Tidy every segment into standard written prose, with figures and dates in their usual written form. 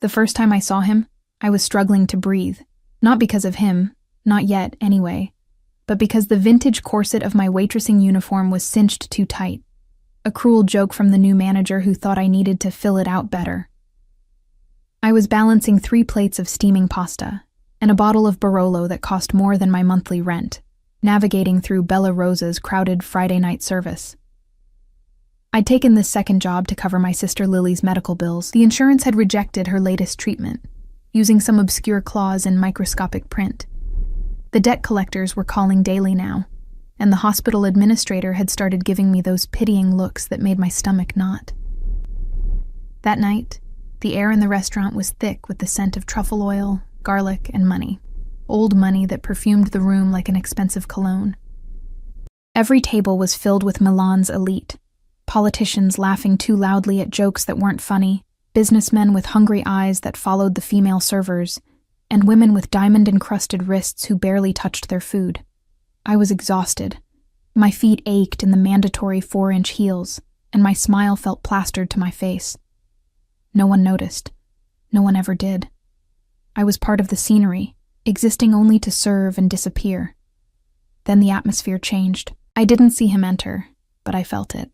The first time I saw him, I was struggling to breathe. Not because of him, not yet, anyway, but because the vintage corset of my waitressing uniform was cinched too tight. A cruel joke from the new manager who thought I needed to fill it out better. I was balancing 3 plates of steaming pasta and a bottle of Barolo that cost more than my monthly rent, navigating through Bella Rosa's crowded Friday night service. I'd taken this second job to cover my sister Lily's medical bills. The insurance had rejected her latest treatment, using some obscure clause in microscopic print. The debt collectors were calling daily now, and the hospital administrator had started giving me those pitying looks that made my stomach knot. That night, the air in the restaurant was thick with the scent of truffle oil, garlic, and money. Old money that perfumed the room like an expensive cologne. Every table was filled with Milan's elite. Politicians laughing too loudly at jokes that weren't funny, businessmen with hungry eyes that followed the female servers, and women with diamond-encrusted wrists who barely touched their food. I was exhausted. My feet ached in the mandatory 4-inch heels, and my smile felt plastered to my face. No one noticed. No one ever did. I was part of the scenery, existing only to serve and disappear. Then the atmosphere changed. I didn't see him enter, but I felt it.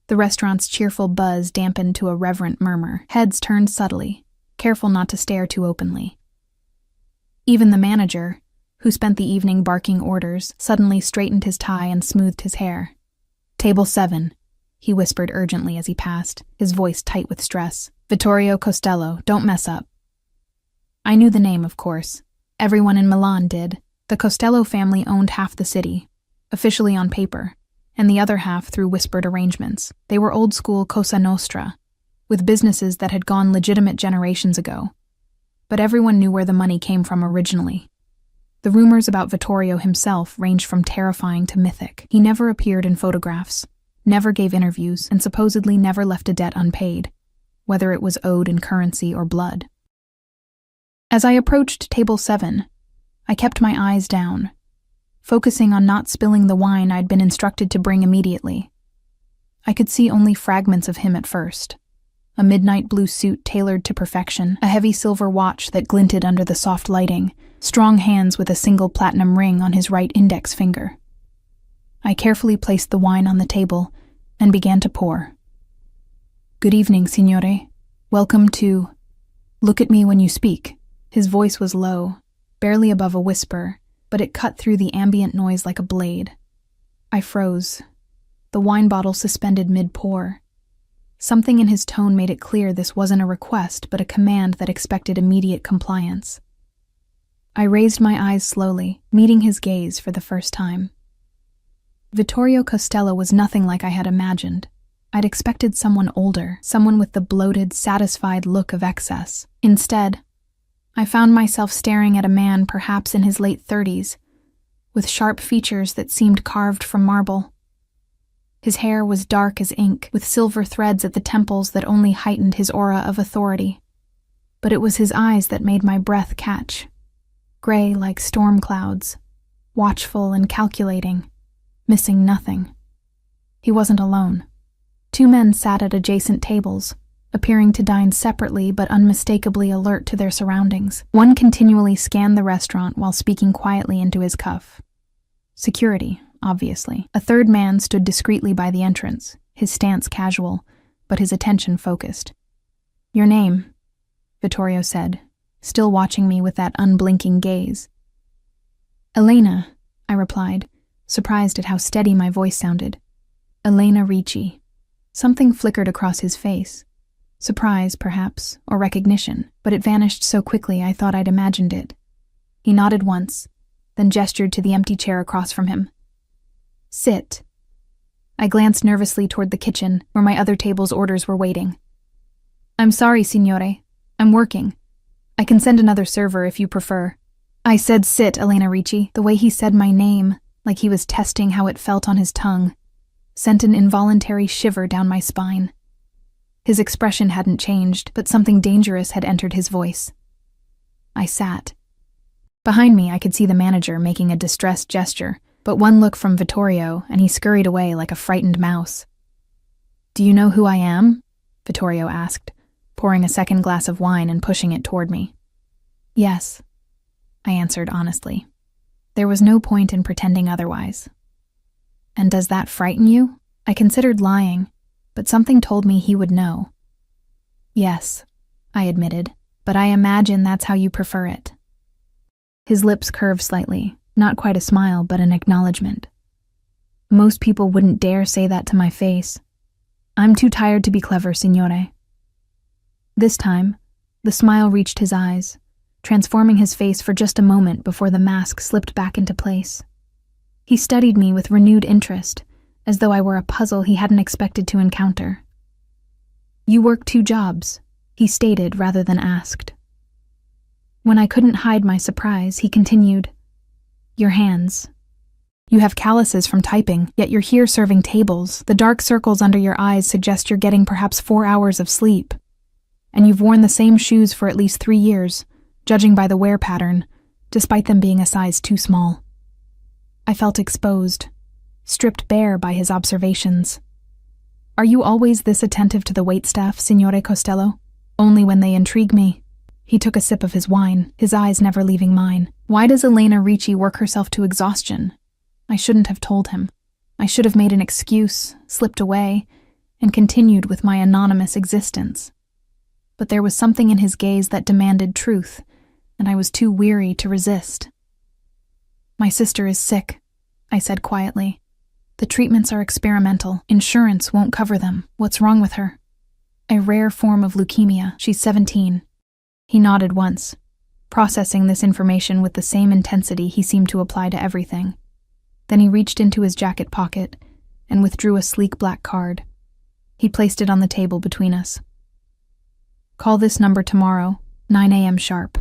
The restaurant's cheerful buzz dampened to a reverent murmur. Heads turned subtly, careful not to stare too openly. Even the manager, who spent the evening barking orders, suddenly straightened his tie and smoothed his hair. "Table 7, he whispered urgently as he passed, his voice tight with stress. "Vittorio Costello, don't mess up." I knew the name, of course. Everyone in Milan did. The Costello family owned half the city, officially on paper, and the other half through whispered arrangements. They were old-school Cosa Nostra, with businesses that had gone legitimate generations ago. But everyone knew where the money came from originally. The rumors about Vittorio himself ranged from terrifying to mythic. He never appeared in photographs, never gave interviews, and supposedly never left a debt unpaid, whether it was owed in currency or blood. As I approached table 7, I kept my eyes down, focusing on not spilling the wine I'd been instructed to bring immediately. I could see only fragments of him at first. A midnight blue suit tailored to perfection, a heavy silver watch that glinted under the soft lighting, strong hands with a single platinum ring on his right index finger. I carefully placed the wine on the table and began to pour. "Good evening, signore. Welcome to... Look at me when you speak." His voice was low, barely above a whisper, but it cut through the ambient noise like a blade. I froze, the wine bottle suspended mid-pour. Something in his tone made it clear this wasn't a request, but a command that expected immediate compliance. I raised my eyes slowly, meeting his gaze for the first time. Vittorio Costello was nothing like I had imagined. I'd expected someone older, someone with the bloated, satisfied look of excess. Instead, I found myself staring at a man perhaps in his late 30s, with sharp features that seemed carved from marble. His hair was dark as ink, with silver threads at the temples that only heightened his aura of authority. But it was his eyes that made my breath catch. Gray like storm clouds, watchful and calculating, missing nothing. He wasn't alone. 2 men sat at adjacent tables, appearing to dine separately but unmistakably alert to their surroundings. One continually scanned the restaurant while speaking quietly into his cuff. Security, obviously. A third man stood discreetly by the entrance, his stance casual, but his attention focused. "Your name," Vittorio said, still watching me with that unblinking gaze. "Elena," I replied, surprised at how steady my voice sounded. "Elena Ricci." Something flickered across his face. Surprise, perhaps, or recognition, but it vanished so quickly I thought I'd imagined it. He nodded once, then gestured to the empty chair across from him. "Sit." I glanced nervously toward the kitchen, where my other table's orders were waiting. "I'm sorry, signore. I'm working. I can send another server if you prefer." I said sit, Elena Ricci. The way he said my name, like he was testing how it felt on his tongue, sent an involuntary shiver down my spine. His expression hadn't changed, but something dangerous had entered his voice. I sat. Behind me, I could see the manager making a distressed gesture, but one look from Vittorio, and he scurried away like a frightened mouse. "Do you know who I am?" Vittorio asked, pouring a second glass of wine and pushing it toward me. Yes, I answered honestly. There was no point in pretending otherwise. And does that frighten you? I considered lying, but something told me he would know. Yes, I admitted, but I imagine that's how you prefer it. His lips curved slightly, not quite a smile, but an acknowledgement. Most people wouldn't dare say that to my face. I'm too tired to be clever, signore. This time, the smile reached his eyes, transforming his face for just a moment before the mask slipped back into place. He studied me with renewed interest, as though I were a puzzle he hadn't expected to encounter. You work 2 jobs, he stated rather than asked. When I couldn't hide my surprise, he continued, Your hands. You have calluses from typing, yet you're here serving tables. The dark circles under your eyes suggest you're getting perhaps 4 hours of sleep. And you've worn the same shoes for at least 3 years, judging by the wear pattern, despite them being a size too small. I felt exposed, stripped bare by his observations. Are you always this attentive to the waitstaff, Signore Costello? Only when they intrigue me. He took a sip of his wine, his eyes never leaving mine. Why does Elena Ricci work herself to exhaustion? I shouldn't have told him. I should have made an excuse, slipped away, and continued with my anonymous existence. But there was something in his gaze that demanded truth, and I was too weary to resist. My sister is sick, I said quietly. The treatments are experimental. Insurance won't cover them. What's wrong with her? A rare form of leukemia. She's 17. He nodded once, processing this information with the same intensity he seemed to apply to everything. Then he reached into his jacket pocket and withdrew a sleek black card. He placed it on the table between us. Call this number tomorrow, 9 a.m. sharp.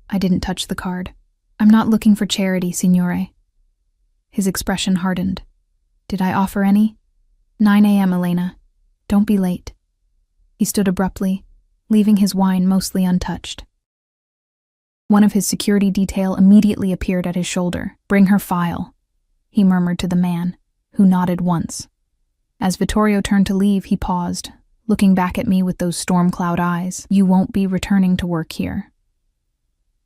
I didn't touch the card. I'm not looking for charity, signore. His expression hardened. Did I offer any? 9 a.m., Elena. Don't be late. He stood abruptly, leaving his wine mostly untouched. One of his security detail immediately appeared at his shoulder. Bring her file, he murmured to the man, who nodded once. As Vittorio turned to leave, he paused, looking back at me with those storm cloud eyes. You won't be returning to work here.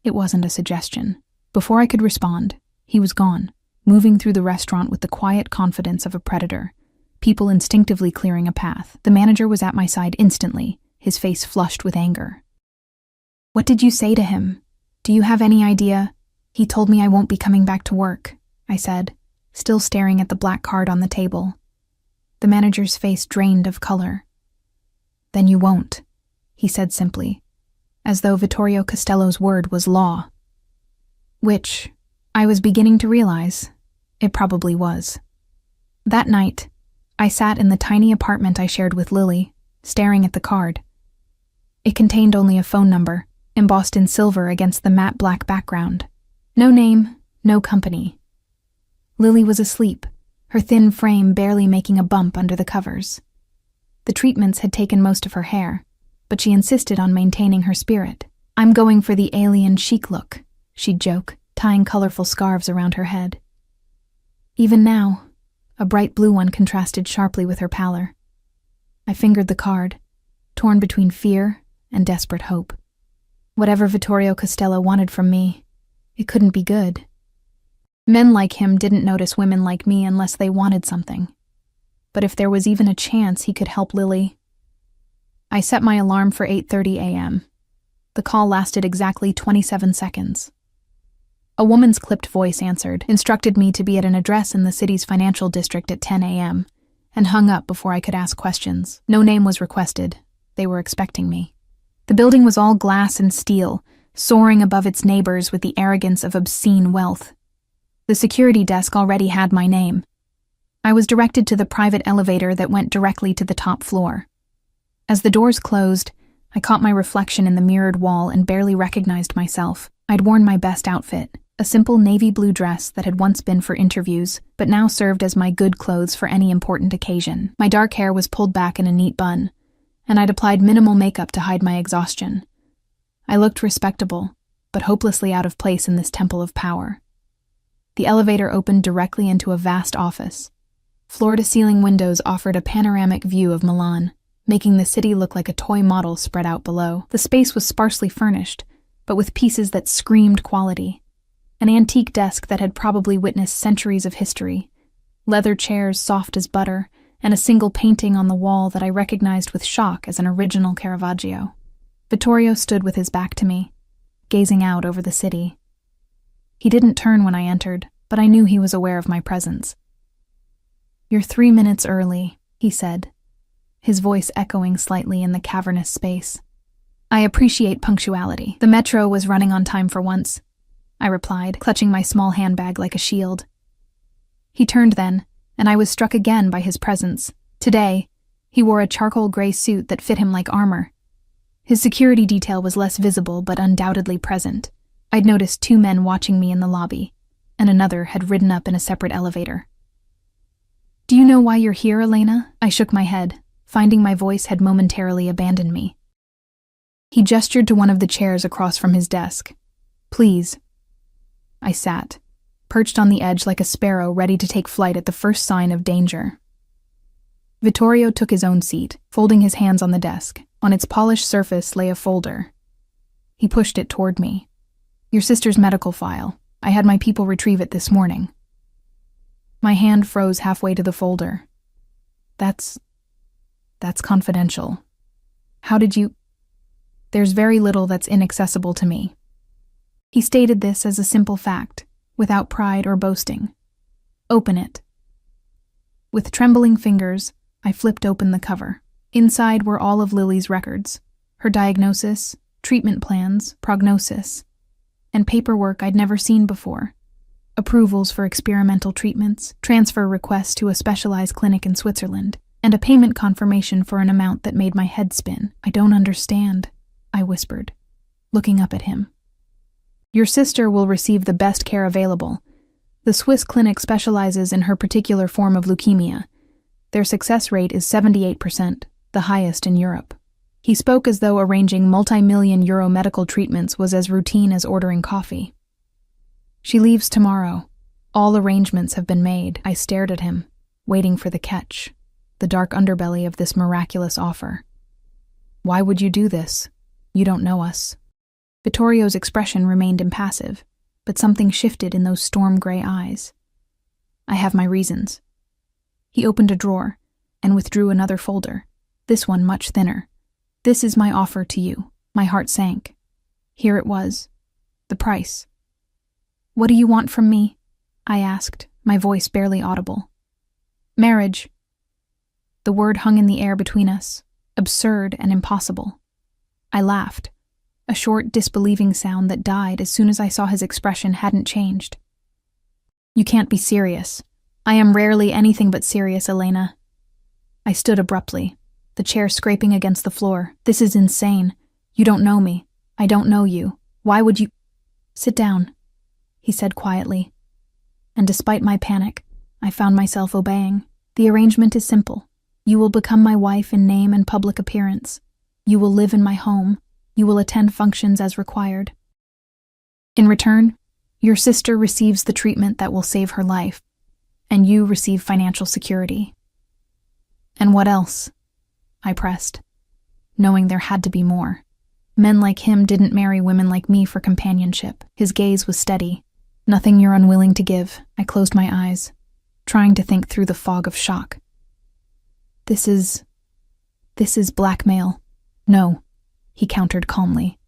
It wasn't a suggestion. Before I could respond, he was gone, moving through the restaurant with the quiet confidence of a predator, people instinctively clearing a path. The manager was at my side instantly, his face flushed with anger. What did you say to him? Do you have any idea? He told me I won't be coming back to work, I said, still staring at the black card on the table. The manager's face drained of color. Then you won't, he said simply, as though Vittorio Costello's word was law. Which, I was beginning to realize, it probably was. That night, I sat in the tiny apartment I shared with Lily, staring at the card. It contained only a phone number, embossed in silver against the matte black background. No name, no company. Lily was asleep, her thin frame barely making a bump under the covers. The treatments had taken most of her hair, but she insisted on maintaining her spirit. I'm going for the alien chic look, she'd joke, tying colorful scarves around her head. Even now, a bright blue one contrasted sharply with her pallor. I fingered the card, torn between fear and desperate hope. Whatever Vittorio Costello wanted from me, it couldn't be good. Men like him didn't notice women like me unless they wanted something. But if there was even a chance he could help Lily... I set my alarm for 8:30 a.m. The call lasted exactly 27 seconds. A woman's clipped voice answered, instructed me to be at an address in the city's financial district at 10 a.m., and hung up before I could ask questions. No name was requested. They were expecting me. The building was all glass and steel, soaring above its neighbors with the arrogance of obscene wealth. The security desk already had my name. I was directed to the private elevator that went directly to the top floor. As the doors closed, I caught my reflection in the mirrored wall and barely recognized myself. I'd worn my best outfit, a simple navy blue dress that had once been for interviews, but now served as my good clothes for any important occasion. My dark hair was pulled back in a neat bun, and I'd applied minimal makeup to hide my exhaustion. I looked respectable, but hopelessly out of place in this temple of power. The elevator opened directly into a vast office. Floor-to-ceiling windows offered a panoramic view of Milan, making the city look like a toy model spread out below. The space was sparsely furnished, but with pieces that screamed quality. An antique desk that had probably witnessed centuries of history, leather chairs soft as butter, and a single painting on the wall that I recognized with shock as an original Caravaggio. Vittorio stood with his back to me, gazing out over the city. He didn't turn when I entered, but I knew he was aware of my presence. "You're 3 minutes early," he said, his voice echoing slightly in the cavernous space. "I appreciate punctuality. The metro was running on time for once," I replied, clutching my small handbag like a shield. He turned then, and I was struck again by his presence. Today, he wore a charcoal gray suit that fit him like armor. His security detail was less visible but undoubtedly present. I'd noticed 2 men watching me in the lobby, and another had ridden up in a separate elevator. "Do you know why you're here, Elena?" I shook my head, finding my voice had momentarily abandoned me. He gestured to one of the chairs across from his desk. "Please." I sat, perched on the edge like a sparrow ready to take flight at the first sign of danger. Vittorio took his own seat, folding his hands on the desk. On its polished surface lay a folder. He pushed it toward me. "Your sister's medical file. I had my people retrieve it this morning." My hand froze halfway to the folder. That's confidential. How did you... There's very little that's inaccessible to me." He stated this as a simple fact, without pride or boasting. "Open it." With trembling fingers, I flipped open the cover. Inside were all of Lily's records, her diagnosis, treatment plans, prognosis, and paperwork I'd never seen before. Approvals for experimental treatments, transfer requests to a specialized clinic in Switzerland, and a payment confirmation for an amount that made my head spin. "I don't understand," I whispered, looking up at him. "Your sister will receive the best care available. The Swiss clinic specializes in her particular form of leukemia. Their success rate is 78%, the highest in Europe." He spoke as though arranging multi-million euro medical treatments was as routine as ordering coffee. "She leaves tomorrow. All arrangements have been made." I stared at him, waiting for the catch, the dark underbelly of this miraculous offer. "Why would you do this? You don't know us." Vittorio's expression remained impassive, but something shifted in those storm-gray eyes. "I have my reasons." He opened a drawer and withdrew another folder, this one much thinner. "This is my offer to you." My heart sank. Here it was. The price. "What do you want from me?" I asked, my voice barely audible. "Marriage." The word hung in the air between us, absurd and impossible. I laughed, a short, disbelieving sound that died as soon as I saw his expression hadn't changed. "You can't be serious. I am rarely anything but serious, Elena." I stood abruptly, the chair scraping against the floor. "This is insane. You don't know me. I don't know you. Why would you—" "Sit down," he said quietly. And despite my panic, I found myself obeying. "The arrangement is simple. You will become my wife in name and public appearance. You will live in my home. You will attend functions as required. In return, your sister receives the treatment that will save her life, and you receive financial security." "And what else?" I pressed, knowing there had to be more. Men like him didn't marry women like me for companionship. His gaze was steady. "Nothing you're unwilling to give." I closed my eyes, trying to think through the fog of shock. This is blackmail." "No," he countered calmly.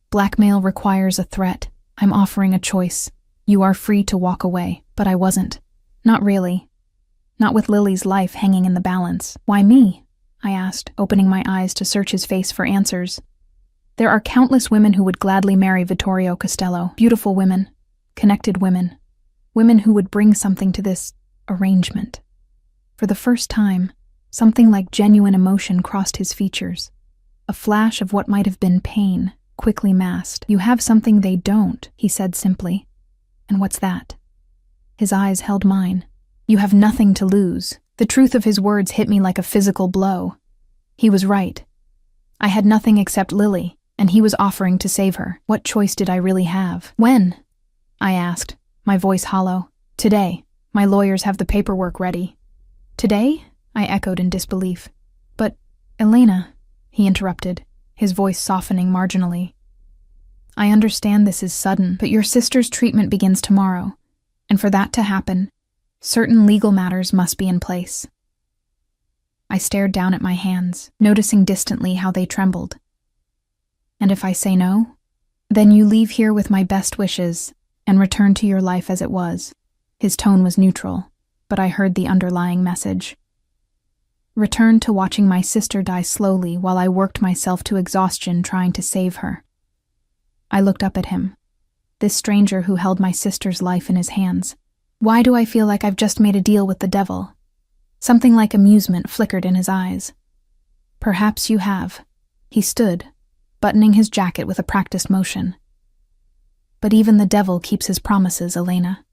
"Blackmail requires a threat. I'm offering a choice. You are free to walk away." But I wasn't. Not really. Not with Lily's life hanging in the balance. "Why me?" I asked, opening my eyes to search his face for answers. There are countless women who would gladly marry Vittorio Costello. Beautiful women, connected women, women who would bring something to this arrangement. For the first time, something like genuine emotion crossed his features. A flash of what might have been pain, quickly masked. "You have something they don't," he said simply. "And what's that?" His eyes held mine. "You have nothing to lose." The truth of his words hit me like a physical blow. He was right. I had nothing except Lily, and he was offering to save her. What choice did I really have? "When?" I asked, my voice hollow. "Today. My lawyers have the paperwork ready." "Today?" I echoed in disbelief. Elena, he interrupted, his voice softening marginally. I understand this is sudden, but your sister's treatment begins tomorrow, and for that to happen, certain legal matters must be in place. I stared down at my hands, noticing distantly how they trembled. And if I say no, then you leave here with my best wishes and return to your life as it was. His tone was neutral, but I heard the underlying message. Return to watching my sister die slowly while I worked myself to exhaustion trying to save her. I looked up at him, this stranger who held my sister's life in his hands. Why do I feel like I've just made a deal with the devil? Something like amusement flickered in his eyes. Perhaps you have. He stood, buttoning his jacket with a practiced motion. But even the devil keeps his promises, Elena.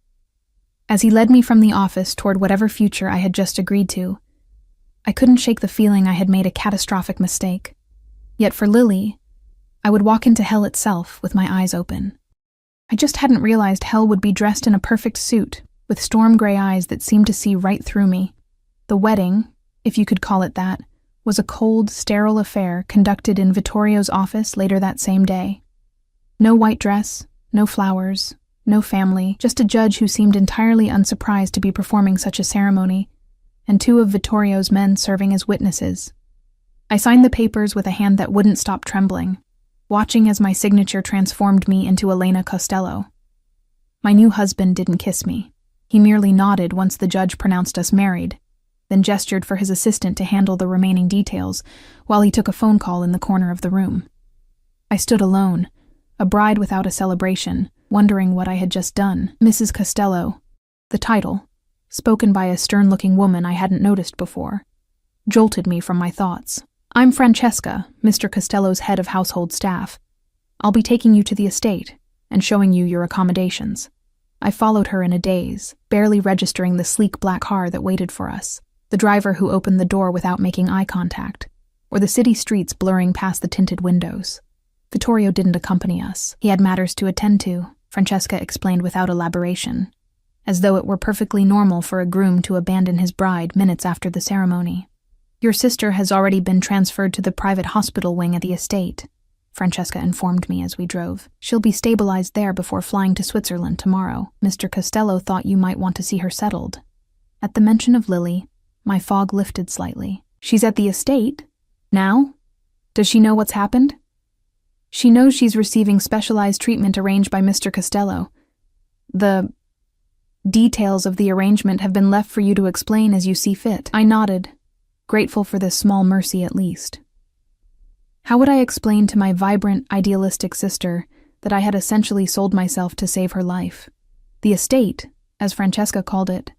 As he led me from the office toward whatever future I had just agreed to, I couldn't shake the feeling I had made a catastrophic mistake. Yet for Lily, I would walk into hell itself with my eyes open. I just hadn't realized hell would be dressed in a perfect suit, with storm-gray eyes that seemed to see right through me. The wedding, if you could call it that, was a cold, sterile affair conducted in Vittorio's office later that same day. No white dress, no flowers, no family, just a judge who seemed entirely unsurprised to be performing such a ceremony, and 2 of Vittorio's men serving as witnesses. I signed the papers with a hand that wouldn't stop trembling, watching as my signature transformed me into Elena Costello. My new husband didn't kiss me. He merely nodded once the judge pronounced us married, then gestured for his assistant to handle the remaining details while he took a phone call in the corner of the room. I stood alone, a bride without a celebration, wondering what I had just done. Mrs. Costello, the title, spoken by a stern-looking woman I hadn't noticed before, jolted me from my thoughts. I'm Francesca, Mr. Costello's head of household staff. I'll be taking you to the estate and showing you your accommodations. I followed her in a daze, barely registering the sleek black car that waited for us, the driver who opened the door without making eye contact, or the city streets blurring past the tinted windows. Vittorio didn't accompany us. He had matters to attend to, Francesca explained without elaboration, as though it were perfectly normal for a groom to abandon his bride minutes after the ceremony. Your sister has already been transferred to the private hospital wing at the estate, Francesca informed me as we drove. She'll be stabilized there before flying to Switzerland tomorrow. Mr. Costello thought you might want to see her settled. At the mention of Lily, my fog lifted slightly. She's at the estate? Now? Does she know what's happened? She knows she's receiving specialized treatment arranged by Mr. Costello. The details of the arrangement have been left for you to explain as you see fit. I nodded, grateful for this small mercy at least. How would I explain to my vibrant, idealistic sister that I had essentially sold myself to save her life? The estate, as Francesca called it,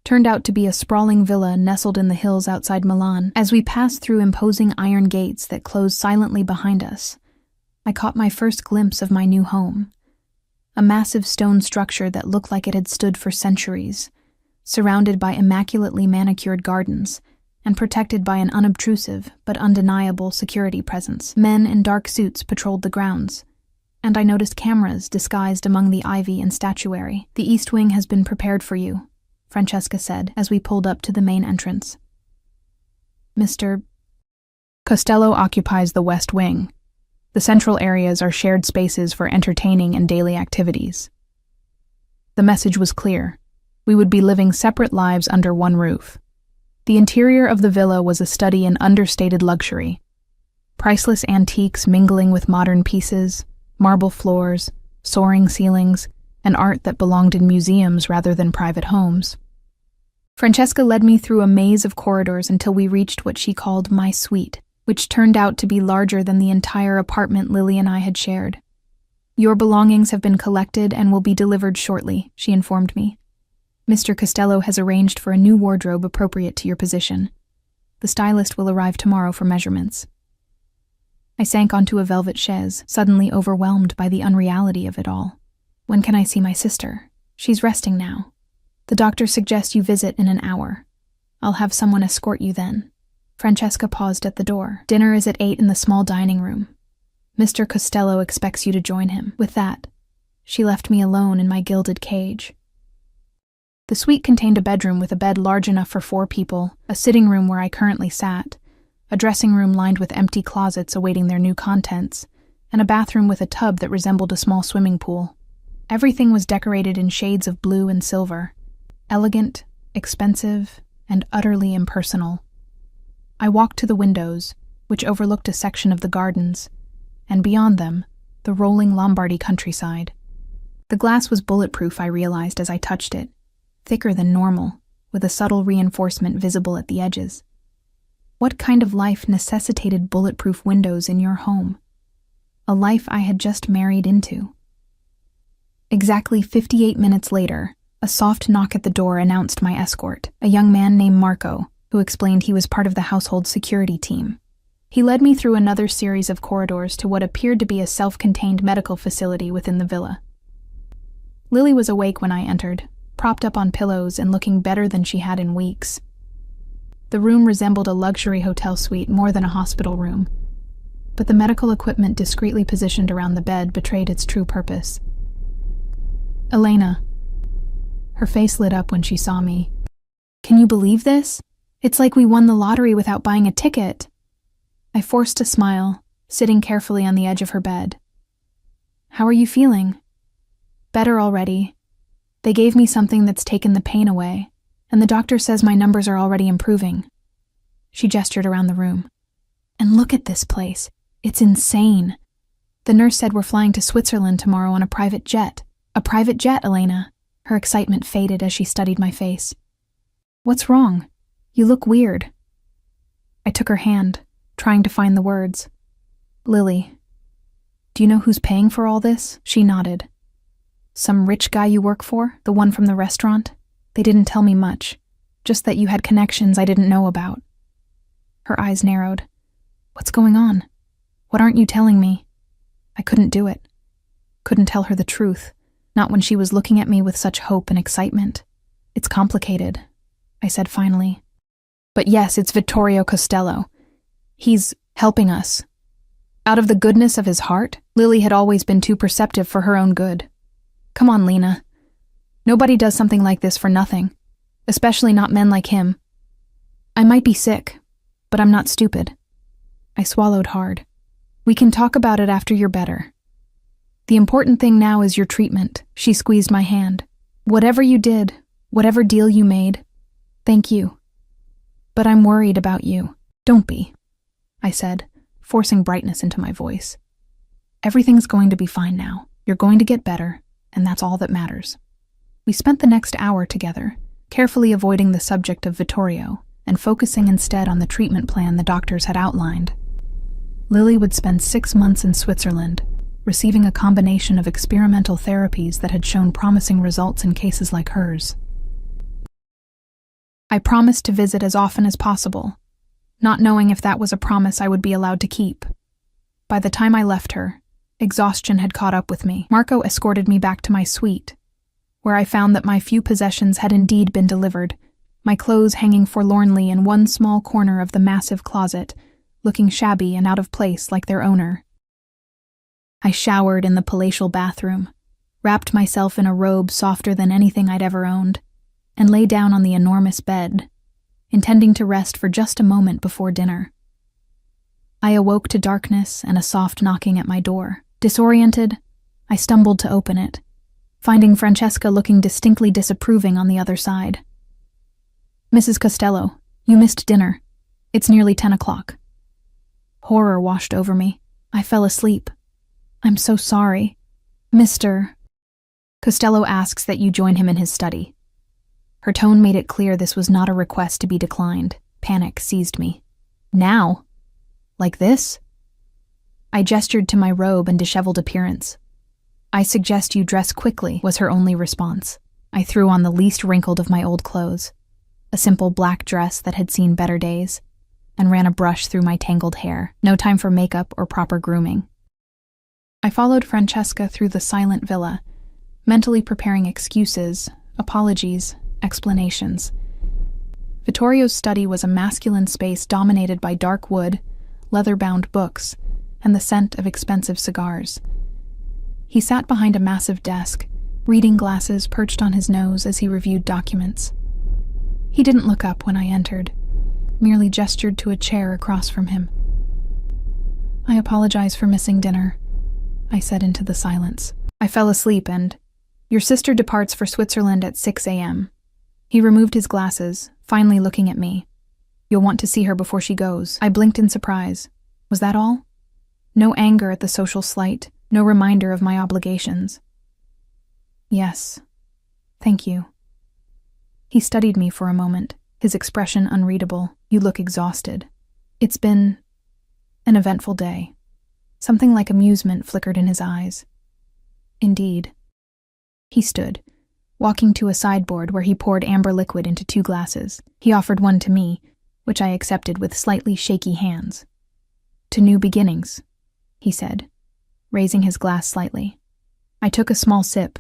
turned out to be a sprawling villa nestled in the hills outside Milan. As we passed through imposing iron gates that closed silently behind us, I caught my first glimpse of my new home, a massive stone structure that looked like it had stood for centuries, surrounded by immaculately manicured gardens and protected by an unobtrusive but undeniable security presence. Men in dark suits patrolled the grounds, and I noticed cameras disguised among the ivy and statuary. The East Wing has been prepared for you, Francesca said as we pulled up to the main entrance. Mr. Costello occupies the West Wing. The central areas are shared spaces for entertaining and daily activities. The message was clear. We would be living separate lives under one roof. The interior of the villa was a study in understated luxury. Priceless antiques mingling with modern pieces, marble floors, soaring ceilings, and art that belonged in museums rather than private homes. Francesca led me through a maze of corridors until we reached what she called my suite, which turned out to be larger than the entire apartment Lily and I had shared. Your belongings have been collected and will be delivered shortly, she informed me. Mr. Costello has arranged for a new wardrobe appropriate to your position. The stylist will arrive tomorrow for measurements. I sank onto a velvet chaise, suddenly overwhelmed by the unreality of it all. When can I see my sister? She's resting now. The doctor suggests you visit in an hour. I'll have someone escort you then. Francesca paused at the door. Dinner is at 8 in the small dining room. Mr. Costello expects you to join him. With that, she left me alone in my gilded cage. The suite contained a bedroom with a bed large enough for 4 people, a sitting room where I currently sat, a dressing room lined with empty closets awaiting their new contents, and a bathroom with a tub that resembled a small swimming pool. Everything was decorated in shades of blue and silver, elegant, expensive, and utterly impersonal. I walked to the windows, which overlooked a section of the gardens, and beyond them, the rolling Lombardy countryside. The glass was bulletproof, I realized as I touched it, thicker than normal, with a subtle reinforcement visible at the edges. What kind of life necessitated bulletproof windows in your home? A life I had just married into. Exactly 58 minutes later, a soft knock at the door announced my escort, a young man named Marco, who explained he was part of the household security team. He led me through another series of corridors to what appeared to be a self-contained medical facility within the villa. Lily was awake when I entered, propped up on pillows and looking better than she had in weeks. The room resembled a luxury hotel suite more than a hospital room, but the medical equipment discreetly positioned around the bed betrayed its true purpose. Elena. Her face lit up when she saw me. Can you believe this? It's like we won the lottery without buying a ticket. I forced a smile, sitting carefully on the edge of her bed. How are you feeling? Better already. They gave me something that's taken the pain away, and the doctor says my numbers are already improving. She gestured around the room. And look at this place. It's insane. The nurse said we're flying to Switzerland tomorrow on a private jet. A private jet, Elena. Her excitement faded as she studied my face. What's wrong? You look weird. I took her hand, trying to find the words. Lily, do you know who's paying for all this? She nodded. Some rich guy you work for? The one from the restaurant? They didn't tell me much, just that you had connections I didn't know about. Her eyes narrowed. What's going on? What aren't you telling me? I couldn't do it. Couldn't tell her the truth, not when she was looking at me with such hope and excitement. It's complicated, I said finally. But yes, it's Vittorio Costello. He's helping us. Out of the goodness of his heart, Lily had always been too perceptive for her own good. Come on, Lena. Nobody does something like this for nothing, especially not men like him. I might be sick, but I'm not stupid. I swallowed hard. We can talk about it after you're better. The important thing now is your treatment. She squeezed my hand. Whatever you did, whatever deal you made, thank you. But I'm worried about you. Don't be, I said, forcing brightness into my voice. Everything's going to be fine now. You're going to get better, and that's all that matters. We spent the next hour together, carefully avoiding the subject of Vittorio and focusing instead on the treatment plan the doctors had outlined. Lily would spend 6 months in Switzerland, receiving a combination of experimental therapies that had shown promising results in cases like hers. I promised to visit as often as possible, not knowing if that was a promise I would be allowed to keep. By the time I left her, exhaustion had caught up with me. Marco escorted me back to my suite, where I found that my few possessions had indeed been delivered, my clothes hanging forlornly in one small corner of the massive closet, looking shabby and out of place like their owner. I showered in the palatial bathroom, wrapped myself in a robe softer than anything I'd ever owned, and lay down on the enormous bed, intending to rest for just a moment before dinner. I awoke to darkness and a soft knocking at my door. Disoriented, I stumbled to open it, finding Francesca looking distinctly disapproving on the other side. Mrs. Costello, you missed dinner. It's nearly 10 o'clock. Horror washed over me. I fell asleep. I'm so sorry. Mr. Costello asks that you join him in his study. Her tone made it clear this was not a request to be declined. Panic seized me. Now? Like this? I gestured to my robe and disheveled appearance. I suggest you dress quickly, was her only response. I threw on the least wrinkled of my old clothes, a simple black dress that had seen better days, and ran a brush through my tangled hair. No time for makeup or proper grooming. I followed Francesca through the silent villa, mentally preparing excuses, apologies, explanations. Vittorio's study was a masculine space dominated by dark wood, leather-bound books, and the scent of expensive cigars. He sat behind a massive desk, reading glasses perched on his nose as he reviewed documents. He didn't look up when I entered, merely gestured to a chair across from him. "I apologize for missing dinner," I said into the silence. "I fell asleep and your sister departs for Switzerland at 6 a.m. He removed his glasses, finally looking at me. "You'll want to see her before she goes." I blinked in surprise. Was that all? No anger at the social slight, no reminder of my obligations. "Yes. Thank you." He studied me for a moment, his expression unreadable. "You look exhausted." "It's been an eventful day." Something like amusement flickered in his eyes. "Indeed." He stood, walking to a sideboard where he poured amber liquid into 2 glasses. He offered one to me, which I accepted with slightly shaky hands. "To new beginnings," he said, raising his glass slightly. I took a small sip,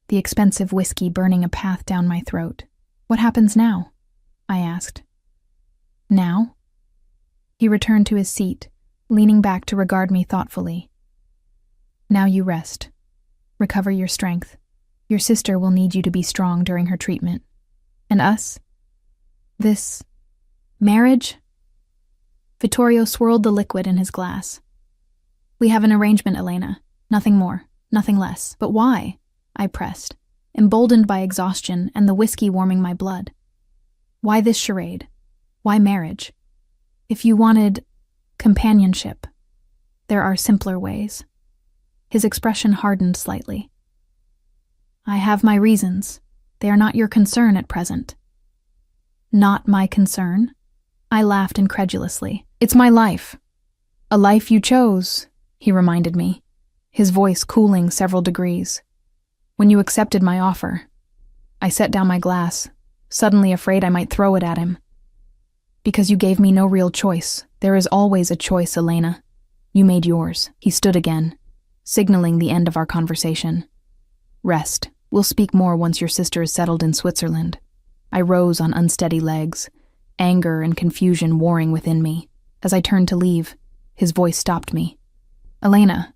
the expensive whiskey burning a path down my throat. "What happens now?" I asked. "Now?" He returned to his seat, leaning back to regard me thoughtfully. "Now you rest. Recover your strength. Your sister will need you to be strong during her treatment. And us? This marriage?" Vittorio swirled the liquid in his glass. "We have an arrangement, Elena. Nothing more, nothing less." "But why?" I pressed, emboldened by exhaustion and the whiskey warming my blood. "Why this charade? Why marriage? If you wanted companionship, there are simpler ways." His expression hardened slightly. "I have my reasons. They are not your concern at present." "Not my concern?" I laughed incredulously. "It's my life. A life you chose," he reminded me, his voice cooling several degrees. "When you accepted my offer." I set down my glass, suddenly afraid I might throw it at him. "Because you gave me no real choice. There is always a choice, Elena. You made yours." He stood again, signaling the end of our conversation. "Rest. We'll speak more once your sister is settled in Switzerland." I rose on unsteady legs, anger and confusion warring within me. As I turned to leave, his voice stopped me. "Elena."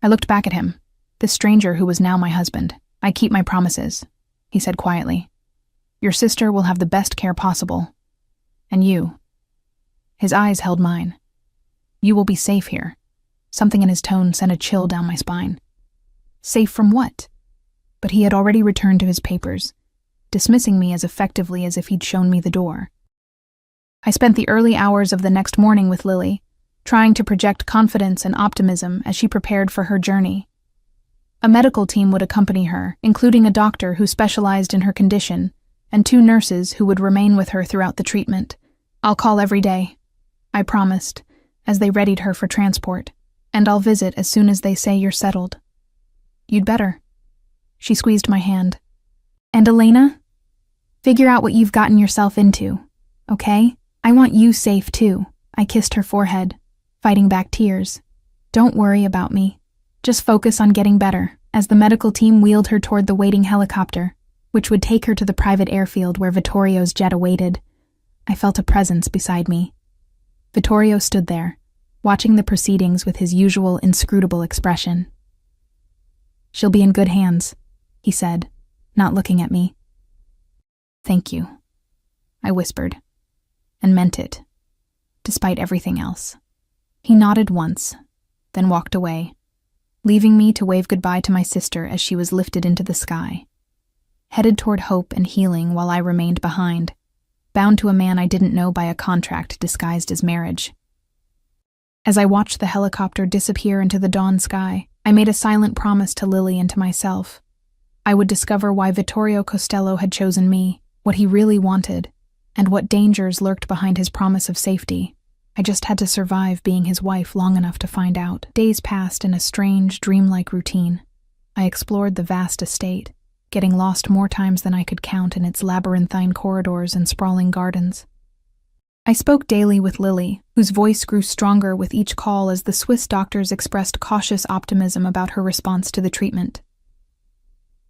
I looked back at him, this stranger who was now my husband. "I keep my promises," he said quietly. "Your sister will have the best care possible. And you." His eyes held mine. "You will be safe here." Something in his tone sent a chill down my spine. Safe from what? But he had already returned to his papers, dismissing me as effectively as if he'd shown me the door. I spent the early hours of the next morning with Lily, trying to project confidence and optimism as she prepared for her journey. A medical team would accompany her, including a doctor who specialized in her condition, and 2 nurses who would remain with her throughout the treatment. "I'll call every day," I promised, as they readied her for transport, "and I'll visit as soon as they say you're settled." "You'd better." She squeezed my hand. "And Elena? Figure out what you've gotten yourself into, okay? I want you safe too." I kissed her forehead, fighting back tears. "Don't worry about me. Just focus on getting better," as the medical team wheeled her toward the waiting helicopter, which would take her to the private airfield where Vittorio's jet awaited. I felt a presence beside me. Vittorio stood there, watching the proceedings with his usual inscrutable expression. "She'll be in good hands," he said, not looking at me. "Thank you," I whispered, and meant it, despite everything else. He nodded once, then walked away, leaving me to wave goodbye to my sister as she was lifted into the sky, headed toward hope and healing while I remained behind, bound to a man I didn't know by a contract disguised as marriage. As I watched the helicopter disappear into the dawn sky, I made a silent promise to Lily and to myself. I would discover why Vittorio Costello had chosen me, what he really wanted, and what dangers lurked behind his promise of safety. I just had to survive being his wife long enough to find out. Days passed in a strange, dreamlike routine. I explored the vast estate, getting lost more times than I could count in its labyrinthine corridors and sprawling gardens. I spoke daily with Lily, whose voice grew stronger with each call as the Swiss doctors expressed cautious optimism about her response to the treatment.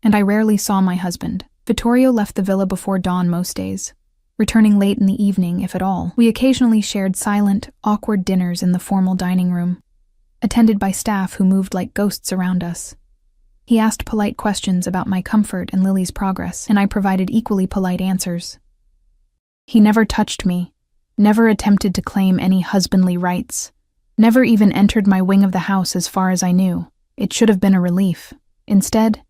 And I rarely saw my husband. Vittorio left the villa before dawn most days, returning late in the evening, if at all. We occasionally shared silent, awkward dinners in the formal dining room, attended by staff who moved like ghosts around us. He asked polite questions about my comfort and Lily's progress, and I provided equally polite answers. He never touched me, never attempted to claim any husbandly rights, never even entered my wing of the house as far as I knew. It should have been a relief. Instead,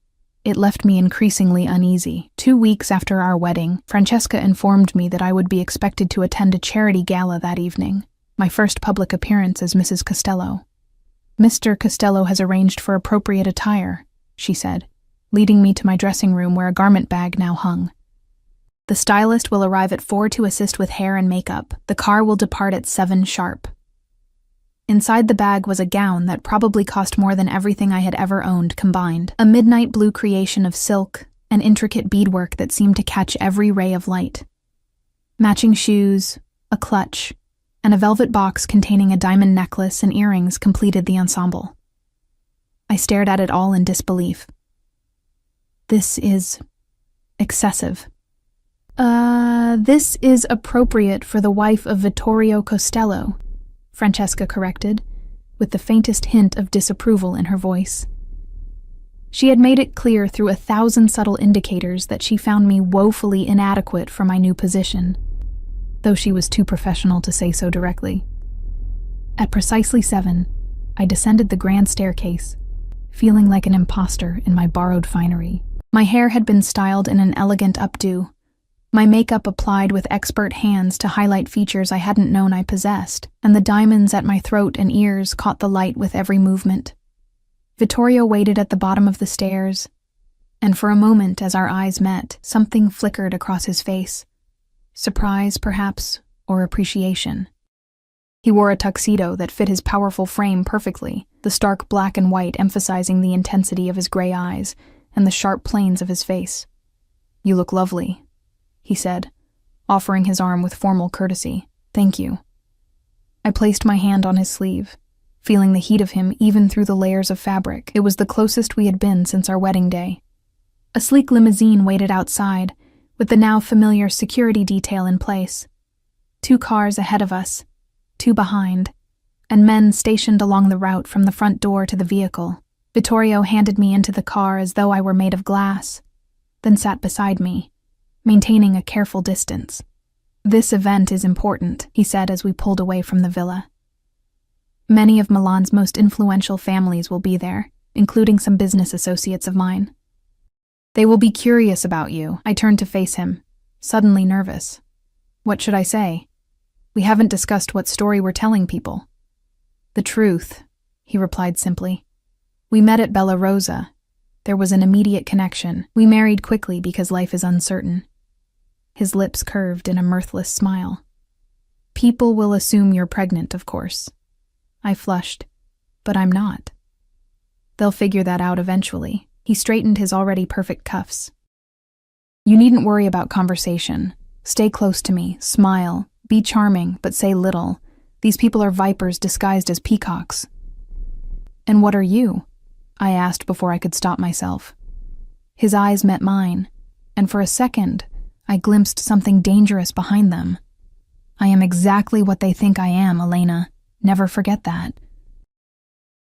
it left me increasingly uneasy. 2 weeks after our wedding, Francesca informed me that I would be expected to attend a charity gala that evening, my first public appearance as Mrs. Costello. "Mr. Costello has arranged for appropriate attire," she said, leading me to my dressing room where a garment bag now hung. "The stylist will arrive at 4 to assist with hair and makeup. The car will depart at 7 sharp." Inside the bag was a gown that probably cost more than everything I had ever owned combined, a midnight blue creation of silk and intricate beadwork that seemed to catch every ray of light. Matching shoes, a clutch, and a velvet box containing a diamond necklace and earrings completed the ensemble. I stared at it all in disbelief. "This is excessive." This is appropriate for the wife of Vittorio Costello," Francesca corrected, with the faintest hint of disapproval in her voice. She had made it clear through 1,000 subtle indicators that she found me woefully inadequate for my new position, though she was too professional to say so directly. At precisely 7, I descended the grand staircase, feeling like an imposter in my borrowed finery. My hair had been styled in an elegant updo, my makeup applied with expert hands to highlight features I hadn't known I possessed, and the diamonds at my throat and ears caught the light with every movement. Vittorio waited at the bottom of the stairs, and for a moment as our eyes met, something flickered across his face. Surprise, perhaps, or appreciation. He wore a tuxedo that fit his powerful frame perfectly, the stark black and white emphasizing the intensity of his gray eyes and the sharp planes of his face. "You look lovely," he said, offering his arm with formal courtesy. "Thank you." I placed my hand on his sleeve, feeling the heat of him even through the layers of fabric. It was the closest we had been since our wedding day. A sleek limousine waited outside, with the now familiar security detail in place. 2 cars ahead of us, 2 behind, and men stationed along the route from the front door to the vehicle. Vittorio handed me into the car as though I were made of glass, then sat beside me, maintaining a careful distance. "This event is important," he said as we pulled away from the villa. "Many of Milan's most influential families will be there, including some business associates of mine. They will be curious about you." I turned to face him, suddenly nervous. What should I say? We haven't discussed what story we're telling people. "The truth," he replied simply. "We met at Bella Rosa. There was an immediate connection. We married quickly because life is uncertain." His lips curved in a mirthless smile. "People will assume you're pregnant, of course." I flushed, but I'm not. "They'll figure that out eventually." He straightened his already perfect cuffs. "You needn't worry about conversation. Stay close to me, smile, be charming, but say little. These people are vipers disguised as peacocks." "And what are you?" I asked before I could stop myself. His eyes met mine, and for a second, I glimpsed something dangerous behind them. "I am exactly what they think I am, Elena. Never forget that."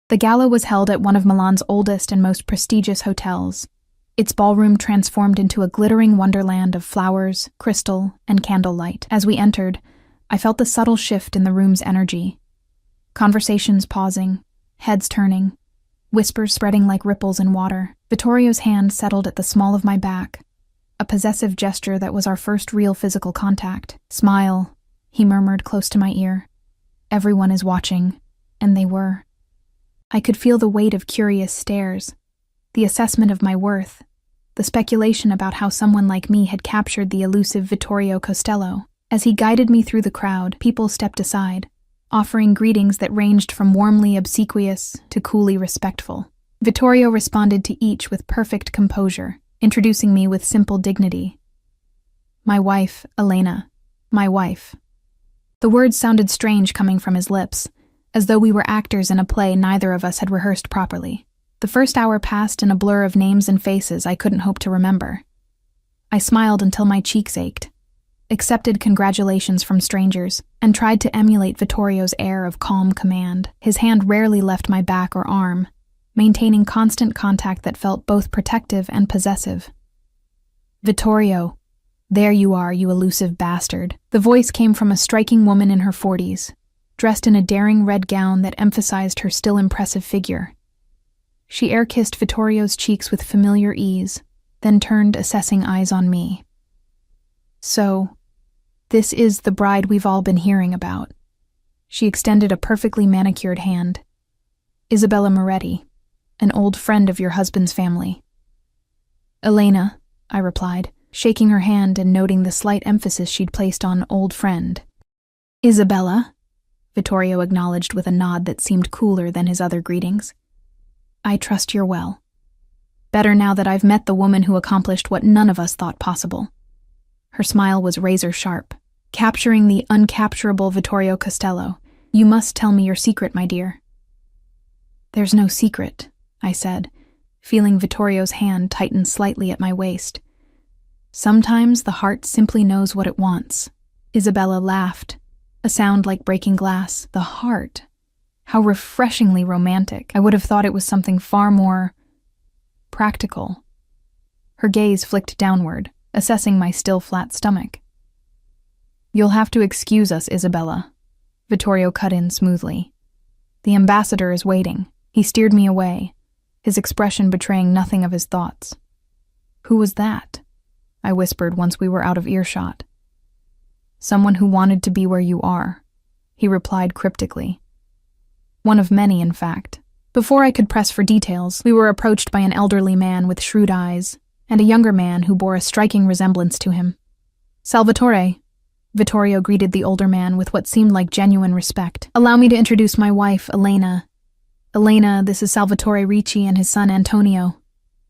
The gala was held at one of Milan's oldest and most prestigious hotels, its ballroom transformed into a glittering wonderland of flowers, crystal, and candlelight. As we entered, I felt the subtle shift in the room's energy. Conversations pausing, heads turning, whispers spreading like ripples in water. Vittorio's hand settled at the small of my back, a possessive gesture that was our first real physical contact. "Smile," he murmured close to my ear. "Everyone is watching," and they were. I could feel the weight of curious stares, the assessment of my worth, the speculation about how someone like me had captured the elusive Vittorio Costello. As he guided me through the crowd, people stepped aside, offering greetings that ranged from warmly obsequious to coolly respectful. Vittorio responded to each with perfect composure, introducing me with simple dignity. "My wife, Elena. My wife." The words sounded strange coming from his lips, as though we were actors in a play neither of us had rehearsed properly. The first hour passed in a blur of names and faces I couldn't hope to remember. I smiled until my cheeks ached, accepted congratulations from strangers, and tried to emulate Vittorio's air of calm command. His hand rarely left my back or arm, maintaining constant contact that felt both protective and possessive. "Vittorio, There you are, you elusive bastard. The voice came from a striking woman in her 40s, dressed in a daring red gown that emphasized her still impressive figure. She air-kissed Vittorio's cheeks with familiar ease, then turned assessing eyes on me. So, this is the bride we've all been hearing about. She extended a perfectly manicured hand. Isabella Moretti, an old friend of your husband's family. Elena, I replied, shaking her hand and noting the slight emphasis she'd placed on old friend. Isabella, Vittorio acknowledged with a nod that seemed cooler than his other greetings. I trust you're well. Better now that I've met the woman who accomplished what none of us thought possible. Her smile was razor-sharp, capturing the uncapturable Vittorio Costello. You must tell me your secret, my dear. There's no secret, I said, feeling Vittorio's hand tighten slightly at my waist. Sometimes the heart simply knows what it wants. Isabella laughed, a sound like breaking glass. The heart. How refreshingly romantic. I would have thought it was something far more practical. Her gaze flicked downward, assessing my still flat stomach. You'll have to excuse us, Isabella, Vittorio cut in smoothly. The ambassador is waiting. He steered me away, his expression betraying nothing of his thoughts. Who was that? I whispered once we were out of earshot. Someone who wanted to be where you are, he replied cryptically. One of many, in fact. Before I could press for details, we were approached by an elderly man with shrewd eyes and a younger man who bore a striking resemblance to him. Salvatore, Vittorio greeted the older man with what seemed like genuine respect. Allow me to introduce my wife, Elena. Elena, this is Salvatore Ricci and his son Antonio.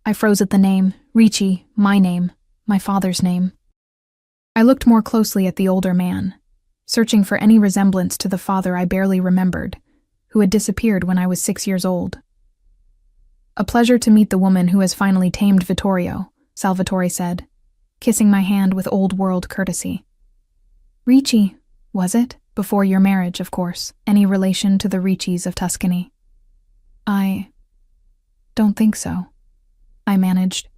I froze at the name. Ricci, my name, my father's name. I looked more closely at the older man, searching for any resemblance to the father I barely remembered, who had disappeared when I was 6 years old. A pleasure to meet the woman who has finally tamed Vittorio, Salvatore said, kissing my hand with old-world courtesy. Ricci, was it? Before your marriage, of course. Any relation to the Riccis of Tuscany? I don't think so, I managed,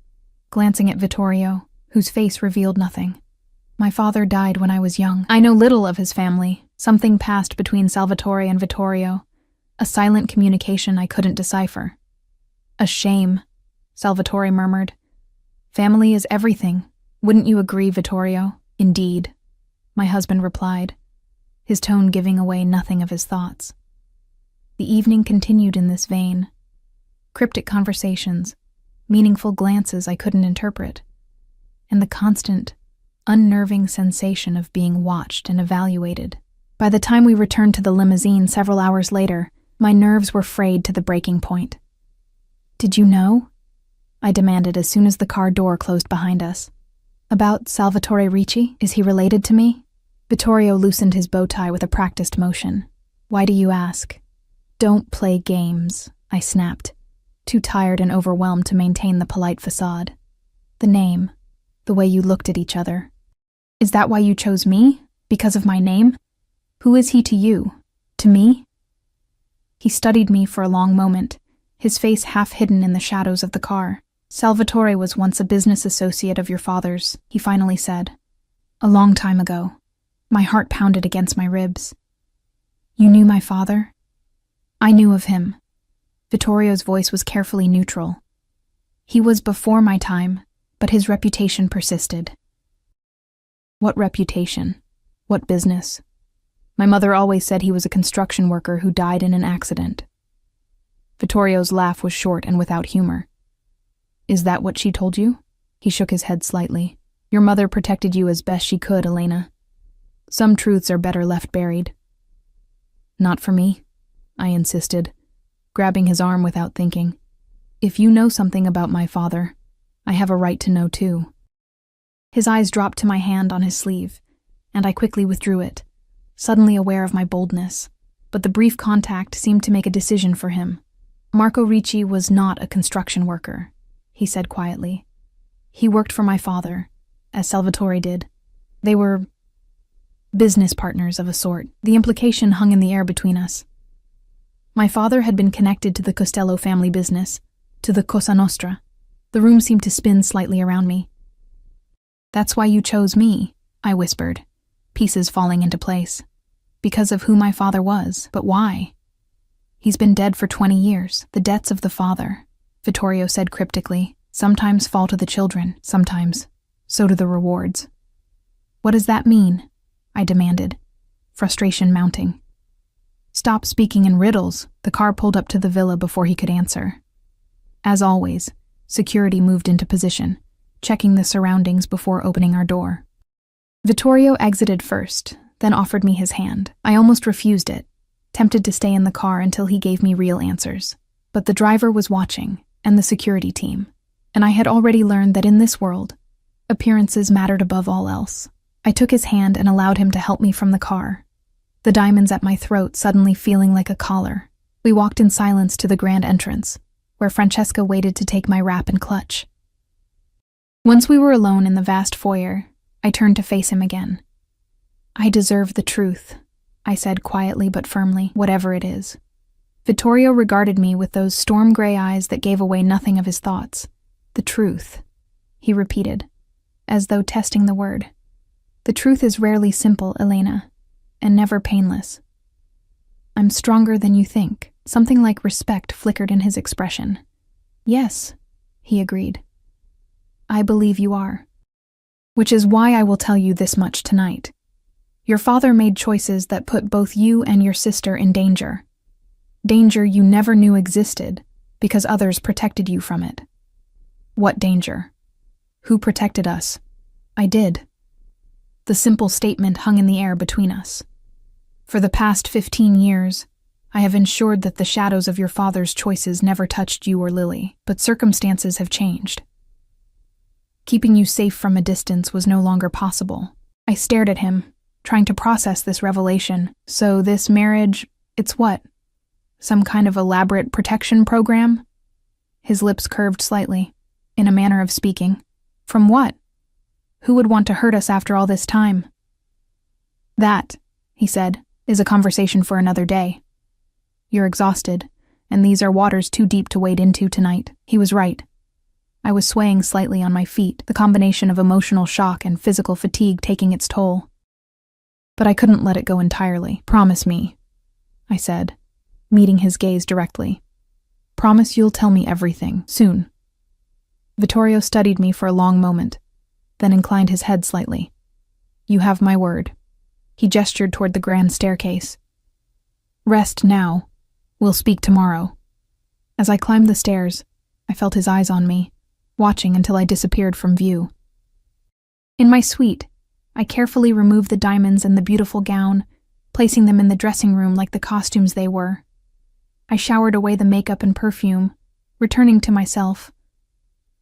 glancing at Vittorio, whose face revealed nothing. My father died when I was young. I know little of his family. Something passed between Salvatore and Vittorio, a silent communication I couldn't decipher. A shame, Salvatore murmured. Family is everything. Wouldn't you agree, Vittorio? Indeed, my husband replied, his tone giving away nothing of his thoughts. The evening continued in this vein. Cryptic conversations, meaningful glances I couldn't interpret, and the constant, unnerving sensation of being watched and evaluated. By the time we returned to the limousine several hours later, my nerves were frayed to the breaking point. Did you know? I demanded as soon as the car door closed behind us. About Salvatore Ricci? Is he related to me? Vittorio loosened his bow tie with a practiced motion. Why do you ask? Don't play games, I snapped, too tired and overwhelmed to maintain the polite facade. The name, the way you looked at each other. Is that why you chose me? Because of my name? Who is he to you? To me? He studied me for a long moment, his face half hidden in the shadows of the car. Salvatore was once a business associate of your father's, he finally said. A long time ago. My heart pounded against my ribs. You knew my father? I knew of him. Vittorio's voice was carefully neutral. He was before my time, but his reputation persisted. What reputation? What business? My mother always said he was a construction worker who died in an accident. Vittorio's laugh was short and without humor. Is that what she told you? He shook his head slightly. Your mother protected you as best she could, Elena. Some truths are better left buried. Not for me, I insisted, grabbing his arm without thinking. If you know something about my father, I have a right to know too. His eyes dropped to my hand on his sleeve, and I quickly withdrew it, suddenly aware of my boldness. But the brief contact seemed to make a decision for him. Marco Ricci was not a construction worker, he said quietly. He worked for my father, as Salvatore did. They were business partners of a sort. The implication hung in the air between us. My father had been connected to the Costello family business, to the Cosa Nostra. The room seemed to spin slightly around me. That's why you chose me, I whispered, pieces falling into place. Because of who my father was, but why? He's been dead for 20 years, the debts of the father, Vittorio said cryptically. Sometimes fall to the children, sometimes. So do the rewards. What does that mean? I demanded, frustration mounting. Stop speaking in riddles. The car pulled up to the villa before he could answer. As always, security moved into position, checking the surroundings before opening our door. Vittorio exited first, then offered me his hand. I almost refused it, tempted to stay in the car until he gave me real answers. But the driver was watching, and the security team, and I had already learned that in this world, appearances mattered above all else. I took his hand and allowed him to help me from the car, the diamonds at my throat suddenly feeling like a collar. We walked in silence to the grand entrance, where Francesca waited to take my wrap and clutch. Once we were alone in the vast foyer, I turned to face him again. I deserve the truth, I said quietly but firmly, whatever it is. Vittorio regarded me with those storm-gray eyes that gave away nothing of his thoughts. The truth, he repeated, as though testing the word. The truth is rarely simple, Elena, and never painless. I'm stronger than you think. Something like respect flickered in his expression. Yes, he agreed. I believe you are. Which is why I will tell you this much tonight. Your father made choices that put both you and your sister in danger. Danger you never knew existed because others protected you from it. What danger? Who protected us? I did. The simple statement hung in the air between us. For the past 15 years, I have ensured that the shadows of your father's choices never touched you or Lily, but circumstances have changed. Keeping you safe from a distance was no longer possible. I stared at him, trying to process this revelation. So this marriage, it's what? Some kind of elaborate protection program? His lips curved slightly, in a manner of speaking. From what? Who would want to hurt us after all this time? That, he said, is a conversation for another day. You're exhausted, and these are waters too deep to wade into tonight. He was right. I was swaying slightly on my feet, the combination of emotional shock and physical fatigue taking its toll. But I couldn't let it go entirely. Promise me, I said, meeting his gaze directly. Promise you'll tell me everything, soon. Vittorio studied me for a long moment, then inclined his head slightly. You have my word. He gestured toward the grand staircase. Rest now. We'll speak tomorrow. As I climbed the stairs, I felt his eyes on me, watching until I disappeared from view. In my suite, I carefully removed the diamonds and the beautiful gown, placing them in the dressing room like the costumes they were. I showered away the makeup and perfume, returning to myself,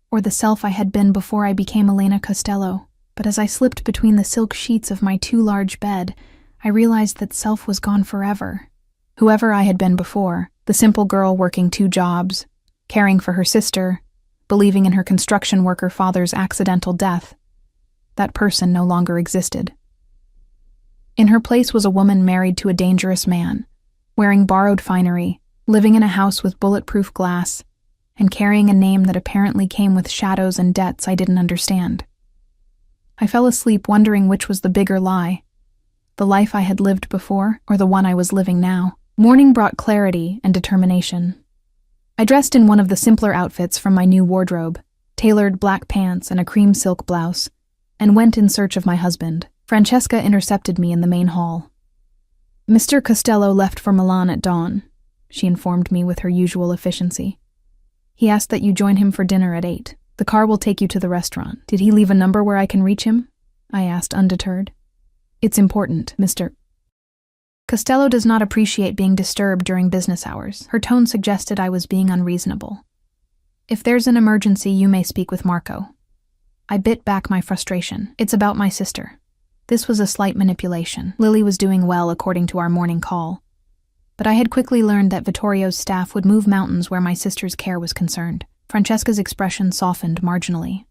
or the self I had been before I became Elena Costello. But as I slipped between the silk sheets of my too large bed, I realized that self was gone forever. Whoever I had been before, the simple girl working 2 jobs, caring for her sister, believing in her construction worker father's accidental death, that person no longer existed. In her place was a woman married to a dangerous man, wearing borrowed finery, living in a house with bulletproof glass, and carrying a name that apparently came with shadows and debts I didn't understand. I fell asleep wondering which was the bigger lie, the life I had lived before or the one I was living now. Morning brought clarity and determination. I dressed in one of the simpler outfits from my new wardrobe, tailored black pants and a cream silk blouse, and went in search of my husband. Francesca intercepted me in the main hall. Mr. Costello left for Milan at dawn, she informed me with her usual efficiency. He asked that you join him for dinner at 8. The car will take you to the restaurant. Did he leave a number where I can reach him? I asked, undeterred. It's important, Mr. Costello does not appreciate being disturbed during business hours. Her tone suggested I was being unreasonable. If there's an emergency, you may speak with Marco. I bit back my frustration. It's about my sister. This was a slight manipulation. Lily was doing well according to our morning call. But I had quickly learned that Vittorio's staff would move mountains where my sister's care was concerned. Francesca's expression softened marginally.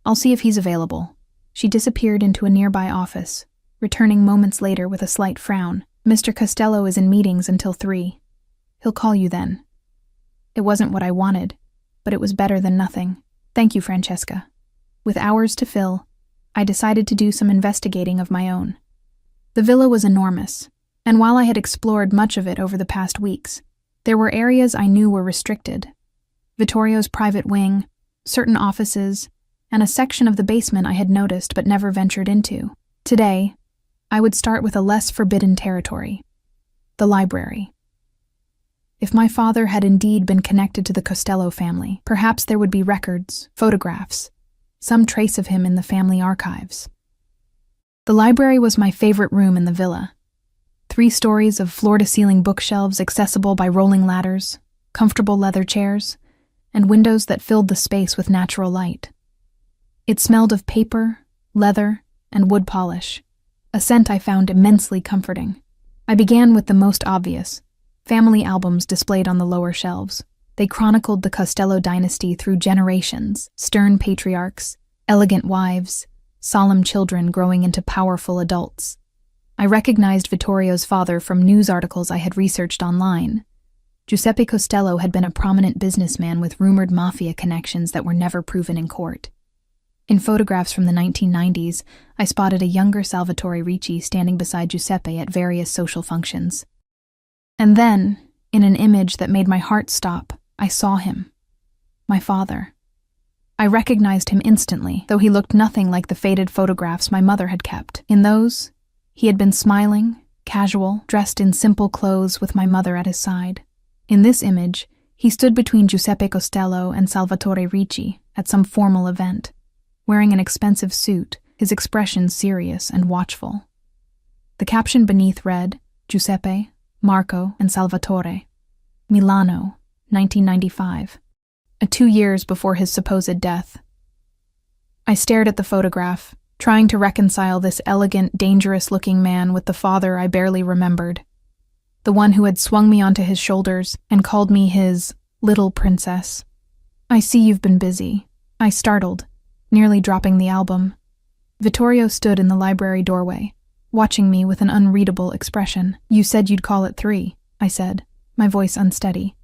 I'll see if he's available. She disappeared into a nearby office, returning moments later with a slight frown. Mr. Costello is in meetings until 3. He'll call you then. It wasn't what I wanted, but it was better than nothing. Thank you, Francesca. With hours to fill, I decided to do some investigating of my own. The villa was enormous, and while I had explored much of it over the past weeks, there were areas I knew were restricted. Vittorio's private wing, certain offices, and a section of the basement I had noticed but never ventured into. Today, I would start with a less forbidden territory: the library. If my father had indeed been connected to the Costello family, perhaps there would be records, photographs, some trace of him in the family archives. The library was my favorite room in the villa. 3 stories of floor-to-ceiling bookshelves accessible by rolling ladders, comfortable leather chairs, and windows that filled the space with natural light. It smelled of paper, leather, and wood polish, a scent I found immensely comforting. I began with the most obvious: family albums displayed on the lower shelves. They chronicled the Costello dynasty through generations: stern patriarchs, elegant wives, solemn children growing into powerful adults. I recognized Vittorio's father from news articles I had researched online. Giuseppe Costello had been a prominent businessman with rumored Mafia connections that were never proven in court. In photographs from the 1990s, I spotted a younger Salvatore Ricci standing beside Giuseppe at various social functions. And then, in an image that made my heart stop, I saw him. My father. I recognized him instantly, though he looked nothing like the faded photographs my mother had kept. In those, he had been smiling, casual, dressed in simple clothes with my mother at his side. In this image, he stood between Giuseppe Costello and Salvatore Ricci at some formal event, wearing an expensive suit, his expression serious and watchful. The caption beneath read, Giuseppe, Marco, and Salvatore. Milano, 1995. 2 years before his supposed death. I stared at the photograph, trying to reconcile this elegant, dangerous-looking man with the father I barely remembered. The one who had swung me onto his shoulders and called me his little princess. "I see you've been busy," I startled, nearly dropping the album. Vittorio stood in the library doorway, watching me with an unreadable expression. "You said you'd call at 3, I said, my voice unsteady.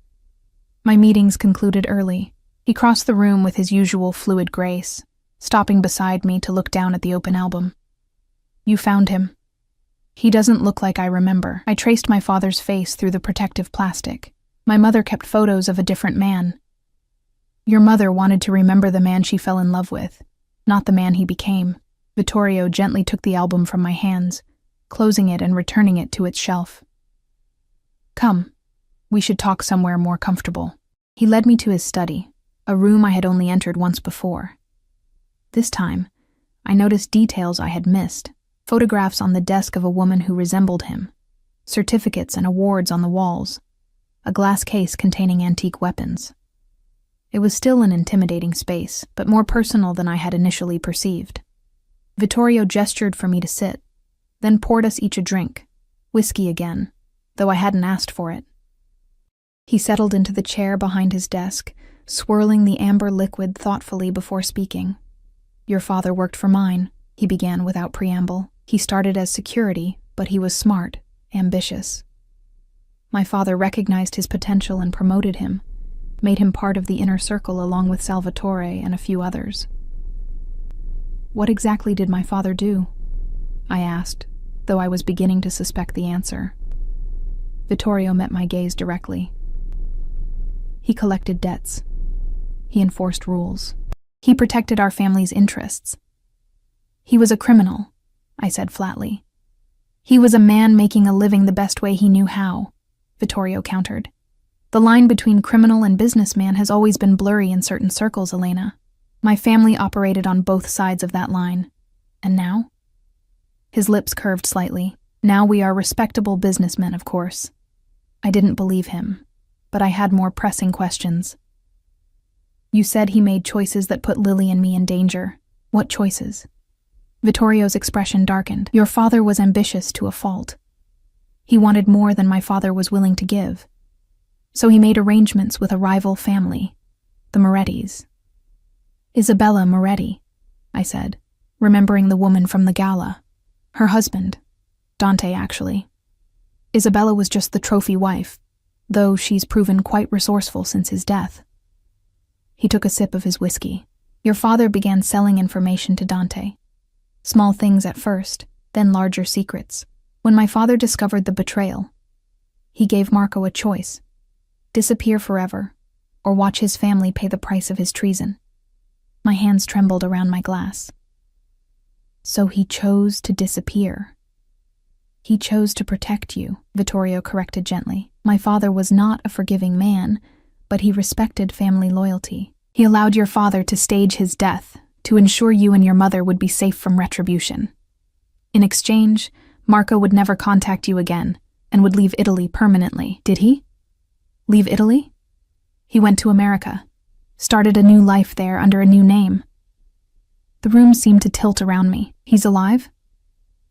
My meetings concluded early. He crossed the room with his usual fluid grace, stopping beside me to look down at the open album. "You found him. He doesn't look like I remember." I traced my father's face through the protective plastic. My mother kept photos of a different man. "Your mother wanted to remember the man she fell in love with, not the man he became." Vittorio gently took the album from my hands, closing it and returning it to its shelf. "Come, we should talk somewhere more comfortable." He led me to his study, a room I had only entered once before. This time, I noticed details I had missed: photographs on the desk of a woman who resembled him, certificates and awards on the walls, a glass case containing antique weapons. It was still an intimidating space, but more personal than I had initially perceived. Vittorio gestured for me to sit, then poured us each a drink, whiskey again, though I hadn't asked for it. He settled into the chair behind his desk, swirling the amber liquid thoughtfully before speaking. "Your father worked for mine," he began without preamble. "He started as security, but he was smart, ambitious. My father recognized his potential and promoted him, made him part of the inner circle along with Salvatore and a few others." "What exactly did my father do?" I asked, though I was beginning to suspect the answer. Vittorio met my gaze directly. "He collected debts. He enforced rules. He protected our family's interests. He was a criminal," I said flatly. "He was a man making a living the best way he knew how," Vittorio countered. "The line between criminal and businessman has always been blurry in certain circles, Elena. My family operated on both sides of that line. And now?" His lips curved slightly. "Now we are respectable businessmen, of course." I didn't believe him, but I had more pressing questions. "You said he made choices that put Lily and me in danger. What choices?" Vittorio's expression darkened. "Your father was ambitious to a fault. He wanted more than my father was willing to give. So he made arrangements with a rival family, the Morettis." "Isabella Moretti," I said, remembering the woman from the gala. "Her husband. Dante, actually. Isabella was just the trophy wife, though she's proven quite resourceful since his death." He took a sip of his whiskey. "Your father began selling information to Dante. Small things at first, then larger secrets. When my father discovered the betrayal, he gave Marco a choice: disappear forever, or watch his family pay the price of his treason. My hands trembled around my glass. So he chose to disappear. He chose to protect you, Vittorio corrected gently. My father was not a forgiving man, but he respected family loyalty. He allowed your father to stage his death to ensure you and your mother would be safe from retribution. In exchange, Marco would never contact you again and would leave Italy permanently. Did he? Leave Italy? He went to America, started a new life there under a new name. The room seemed to tilt around me. He's alive?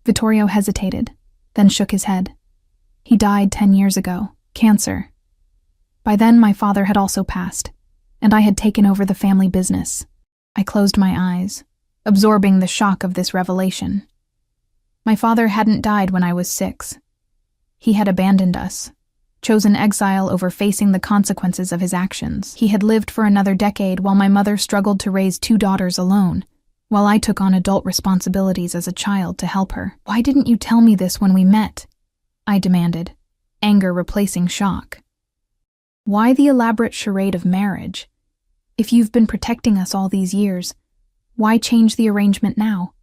Vittorio hesitated, then shook his head. He died 10 years ago. Cancer. By then, my father had also passed, and I had taken over the family business. I closed my eyes, absorbing the shock of this revelation. My father hadn't died when I was 6. He had abandoned us, chosen exile over facing the consequences of his actions. He had lived for another decade while my mother struggled to raise 2 daughters alone, while I took on adult responsibilities as a child to help her. Why didn't you tell me this when we met? I demanded, anger replacing shock. Why the elaborate charade of marriage? If you've been protecting us all these years, why change the arrangement now?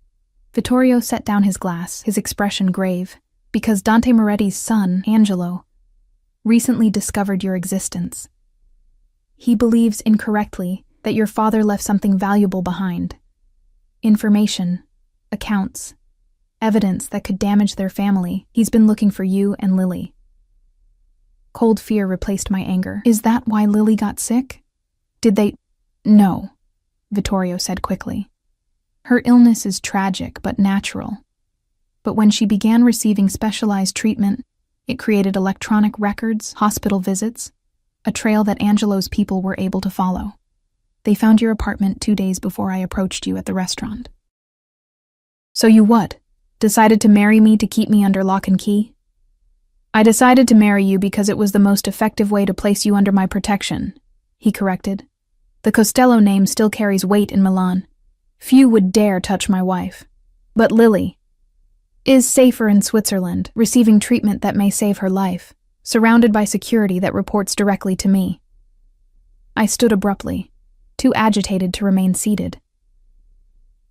Vittorio set down his glass, his expression grave. Because Dante Moretti's son, Angelo, recently discovered your existence. He believes incorrectly that your father left something valuable behind. Information, accounts, evidence that could damage their family. He's been looking for you and Lily. Cold fear replaced my anger. Is that why Lily got sick? Did they— No, Vittorio said quickly. Her illness is tragic but natural. But when she began receiving specialized treatment, it created electronic records, hospital visits, a trail that Angelo's people were able to follow. They found your apartment 2 days before I approached you at the restaurant. So you what? Decided to marry me to keep me under lock and key? I decided to marry you because it was the most effective way to place you under my protection, he corrected. The Costello name still carries weight in Milan. Few would dare touch my wife. But Lily is safer in Switzerland, receiving treatment that may save her life, surrounded by security that reports directly to me. I stood abruptly, too agitated to remain seated.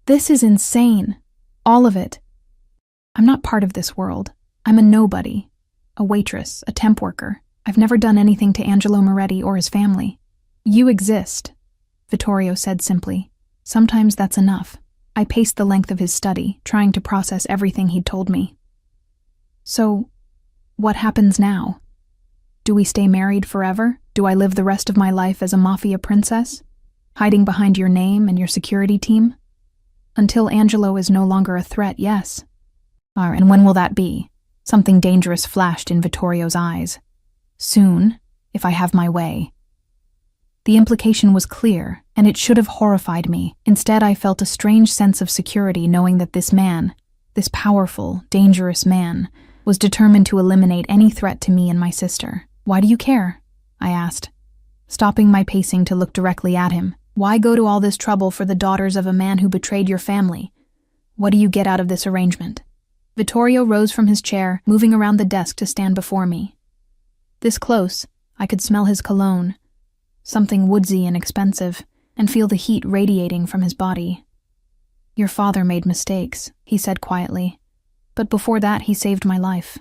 This is insane. All of it. I'm not part of this world. I'm a nobody. A waitress, a temp worker. I've never done anything to Angelo Moretti or his family. You exist, Vittorio said simply. Sometimes that's enough. I paced the length of his study, trying to process everything he'd told me. So, what happens now? Do we stay married forever? Do I live the rest of my life as a Mafia princess, hiding behind your name and your security team? Until Angelo is no longer a threat, yes. And when will that be? Something dangerous flashed in Vittorio's eyes. Soon, if I have my way. The implication was clear, and it should have horrified me. Instead, I felt a strange sense of security knowing that this man, this powerful, dangerous man, was determined to eliminate any threat to me and my sister. Why do you care? I asked, stopping my pacing to look directly at him. Why go to all this trouble for the daughters of a man who betrayed your family? What do you get out of this arrangement? Vittorio rose from his chair, moving around the desk to stand before me. This close, I could smell his cologne, something woodsy and expensive, and feel the heat radiating from his body. Your father made mistakes, he said quietly, but before that he saved my life.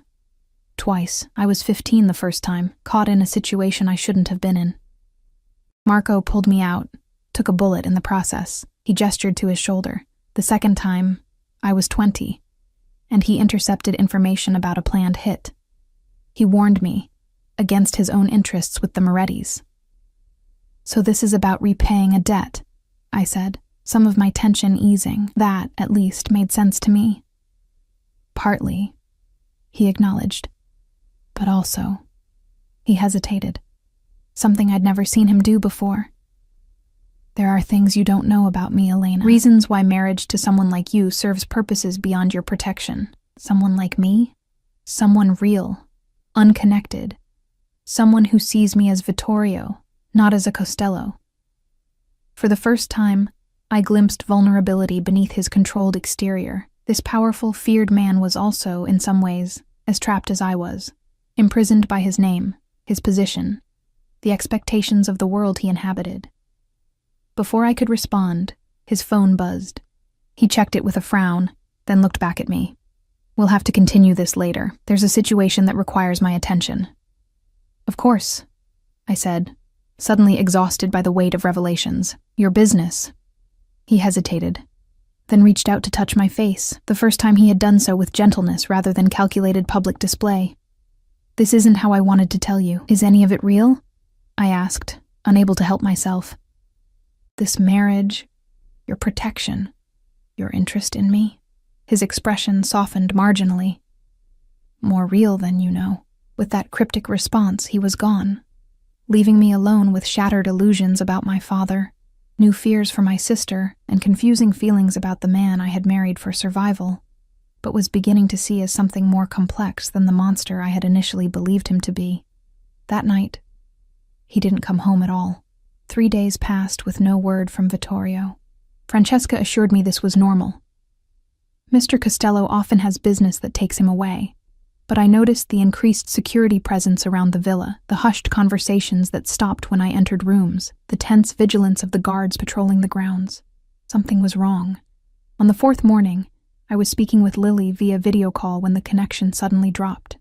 Twice. I was 15 the first time, caught in a situation I shouldn't have been in. Marco pulled me out, took a bullet in the process. He gestured to his shoulder. The second time, I was 20, and he intercepted information about a planned hit. He warned me, against his own interests with the Morettis. So this is about repaying a debt, I said, some of my tension easing. That, at least, made sense to me. Partly, he acknowledged. But also, he hesitated, something I'd never seen him do before. There are things you don't know about me, Elena. Reasons why marriage to someone like you serves purposes beyond your protection. Someone like me? Someone real, unconnected. Someone who sees me as Vittorio, not as a Costello. For the first time, I glimpsed vulnerability beneath his controlled exterior. This powerful, feared man was also, in some ways, as trapped as I was, imprisoned by his name, his position, the expectations of the world he inhabited. Before I could respond, his phone buzzed. He checked it with a frown, then looked back at me. "We'll have to continue this later. There's a situation that requires my attention." "Of course," I said, suddenly exhausted by the weight of revelations. "Your business." He hesitated, then reached out to touch my face, the first time he had done so with gentleness rather than calculated public display. "This isn't how I wanted to tell you. Is any of it real?" I asked, unable to help myself. "This marriage, your protection, your interest in me?" His expression softened marginally. "More real than you know." With that cryptic response, he was gone, leaving me alone with shattered illusions about my father, new fears for my sister, and confusing feelings about the man I had married for survival, but was beginning to see as something more complex than the monster I had initially believed him to be. That night, he didn't come home at all. 3 days passed with no word from Vittorio. Francesca assured me this was normal. Mr. Costello often has business that takes him away, but I noticed the increased security presence around the villa, the hushed conversations that stopped when I entered rooms, the tense vigilance of the guards patrolling the grounds. Something was wrong. On the 4th morning, I was speaking with Lily via video call when the connection suddenly dropped.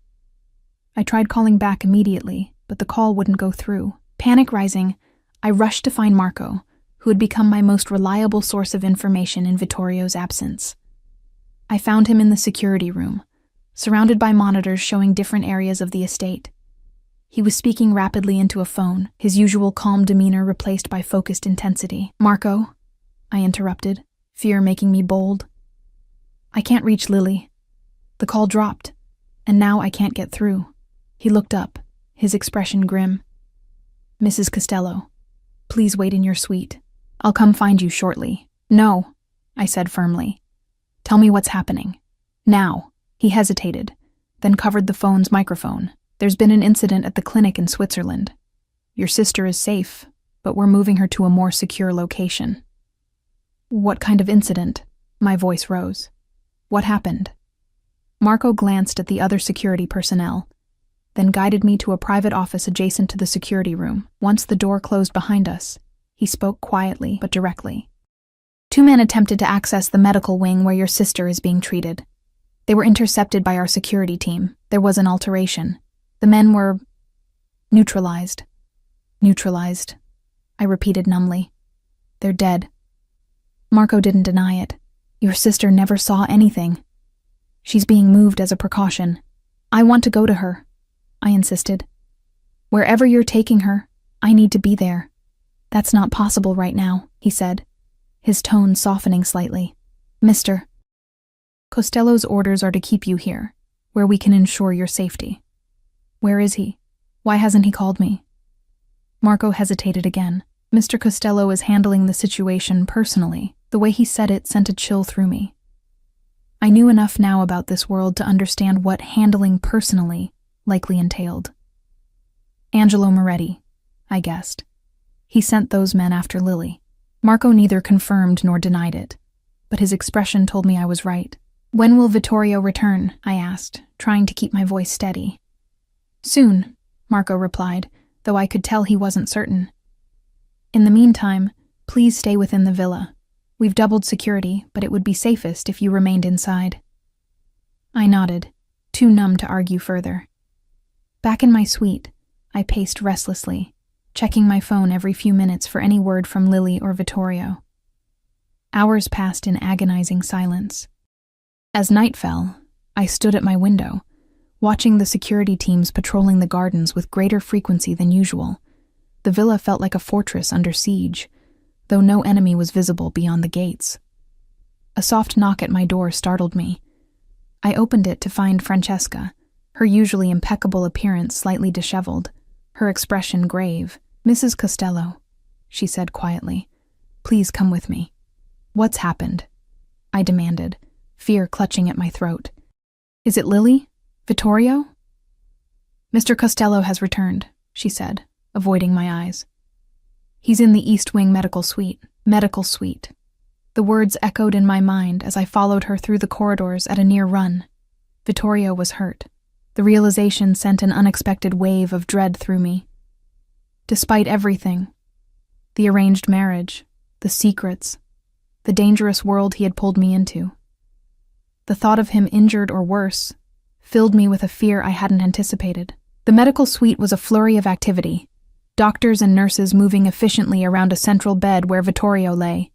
I tried calling back immediately, but the call wouldn't go through. Panic rising, I rushed to find Marco, who had become my most reliable source of information in Vittorio's absence. I found him in the security room, surrounded by monitors showing different areas of the estate. He was speaking rapidly into a phone, his usual calm demeanor replaced by focused intensity. "Marco," I interrupted, fear making me bold. "I can't reach Lily. The call dropped, and now I can't get through." He looked up, his expression grim. "Mrs. Costello, please wait in your suite. I'll come find you shortly." "No," I said firmly. "Tell me what's happening. Now." He hesitated, then covered the phone's microphone. "There's been an incident at the clinic in Switzerland. Your sister is safe, but we're moving her to a more secure location." "What kind of incident?" My voice rose. "What happened?" Marco glanced at the other security personnel, then guided me to a private office adjacent to the security room. Once the door closed behind us, he spoke quietly but directly. "2 men attempted to access the medical wing where your sister is being treated. They were intercepted by our security team. There was an alteration. The men were neutralized." "Neutralized," I repeated numbly. "They're dead." Marco didn't deny it. "Your sister never saw anything. She's being moved as a precaution." "I want to go to her," I insisted. "Wherever you're taking her, I need to be there." "That's not possible right now," he said, his tone softening slightly. "Mr. Costello's orders are to keep you here, where we can ensure your safety." "Where is he? Why hasn't he called me?" Marco hesitated again. "Mr. Costello is handling the situation personally." The way he said it sent a chill through me. I knew enough now about this world to understand what handling personally likely entailed. "Angelo Moretti," I guessed. "He sent those men after Lily." Marco neither confirmed nor denied it, but his expression told me I was right. "When will Vittorio return?" I asked, trying to keep my voice steady. "Soon," Marco replied, though I could tell he wasn't certain. "In the meantime, please stay within the villa. We've doubled security, but it would be safest if you remained inside." I nodded, too numb to argue further. Back in my suite, I paced restlessly, checking my phone every few minutes for any word from Lily or Vittorio. Hours passed in agonizing silence. As night fell, I stood at my window, watching the security teams patrolling the gardens with greater frequency than usual. The villa felt like a fortress under siege, though no enemy was visible beyond the gates. A soft knock at my door startled me. I opened it to find Francesca, her usually impeccable appearance slightly disheveled, her expression grave. "Mrs. Costello," she said quietly, "please come with me." "What's happened?" I demanded, fear clutching at my throat. "Is it Lily? Vittorio?" "Mr. Costello has returned," she said, avoiding my eyes. "He's in the East Wing medical suite. The words echoed in my mind as I followed her through the corridors at a near run. Vittorio was hurt. The realization sent an unexpected wave of dread through me. Despite everything, the arranged marriage, the secrets, the dangerous world he had pulled me into, the thought of him injured or worse filled me with a fear I hadn't anticipated. The medical suite was a flurry of activity, doctors and nurses moving efficiently around a central bed where Vittorio lay,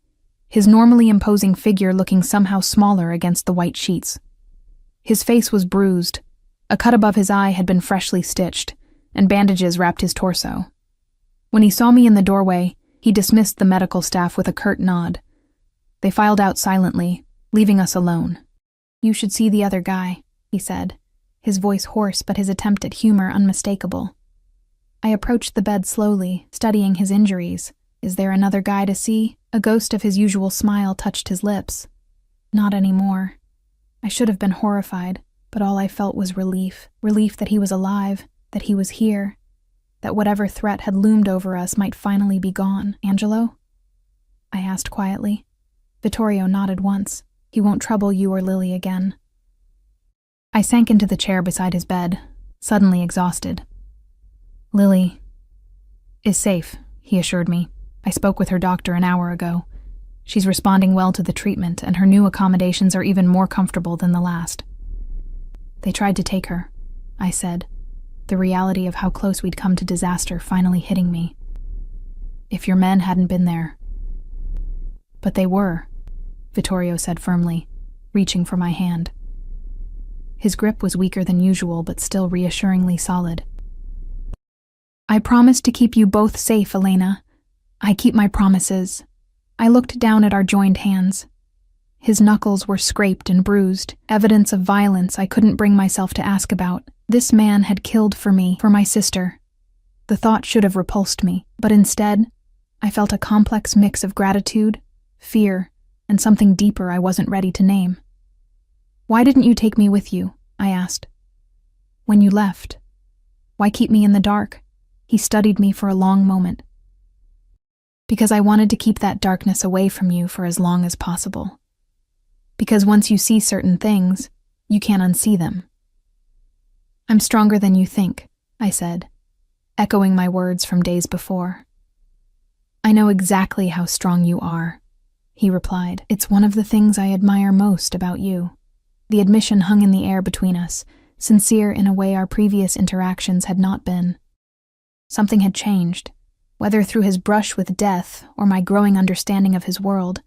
his normally imposing figure looking somehow smaller against the white sheets. His face was bruised, a cut above his eye had been freshly stitched, and bandages wrapped his torso. When he saw me in the doorway, he dismissed the medical staff with a curt nod. They filed out silently, leaving us alone. "You should see the other guy," he said, his voice hoarse but his attempt at humor unmistakable. I approached the bed slowly, studying his injuries. "Is there another guy to see?" A ghost of his usual smile touched his lips. "Not anymore." I should have been horrified, but all I felt was relief. Relief that he was alive, that he was here, that whatever threat had loomed over us might finally be gone. "Angelo?" I asked quietly. Vittorio nodded once. "He won't trouble you or Lily again." I sank into the chair beside his bed, suddenly exhausted. "Lily is safe," he assured me. "I spoke with her doctor an hour ago. She's responding well to the treatment, and her new accommodations are even more comfortable than the last." "They tried to take her," I said, the reality of how close we'd come to disaster finally hitting me. "If your men hadn't been there." "But they were," Vittorio said firmly, reaching for my hand. His grip was weaker than usual, but still reassuringly solid. "I promised to keep you both safe, Elena. I keep my promises." I looked down at our joined hands. His knuckles were scraped and bruised, evidence of violence I couldn't bring myself to ask about. This man had killed for me, for my sister. The thought should have repulsed me, but instead, I felt a complex mix of gratitude, fear, and something deeper I wasn't ready to name. "Why didn't you take me with you?" I asked. "When you left? Why keep me in the dark?" He studied me for a long moment. "Because I wanted to keep that darkness away from you for as long as possible. Because once you see certain things, you can't unsee them." "I'm stronger than you think," I said, echoing my words from days before. "I know exactly how strong you are," he replied. "It's one of the things I admire most about you." The admission hung in the air between us, sincere in a way our previous interactions had not been. Something had changed, whether through his brush with death or my growing understanding of his world.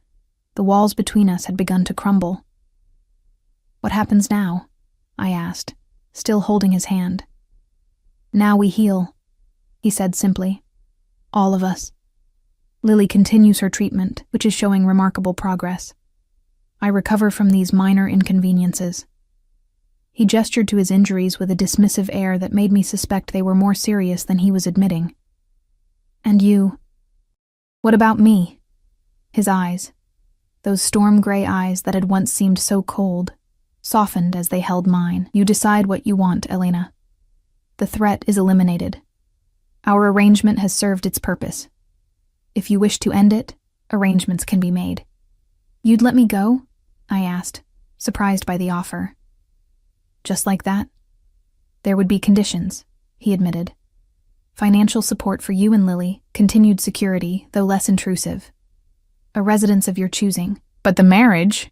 The walls between us had begun to crumble. "What happens now?" I asked, still holding his hand. "Now we heal," he said simply. "All of us. Lily continues her treatment, which is showing remarkable progress. I recover from these minor inconveniences." He gestured to his injuries with a dismissive air that made me suspect they were more serious than he was admitting. "And you? What about me?" His eyes, those storm-gray eyes that had once seemed so cold, softened as they held mine. "You decide what you want, Elena. The threat is eliminated. Our arrangement has served its purpose. If you wish to end it, arrangements can be made." "You'd let me go?" I asked, surprised by the offer. "Just like that?" "There would be conditions," he admitted. "Financial support for you and Lily, continued security, though less intrusive. A residence of your choosing." "But the marriage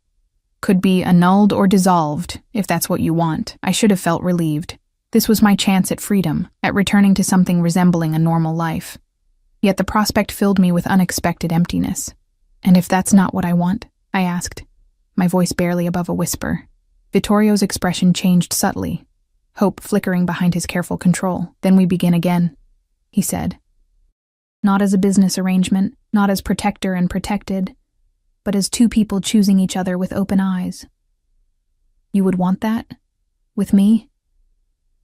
could be annulled or dissolved, if that's what you want." I should have felt relieved. This was my chance at freedom, at returning to something resembling a normal life. Yet the prospect filled me with unexpected emptiness. "And if that's not what I want?" I asked, my voice barely above a whisper. Vittorio's expression changed subtly, hope flickering behind his careful control. "Then we begin again," he said. "Not as a business arrangement, not as protector and protected, but as two people choosing each other with open eyes." "You would want that? With me?"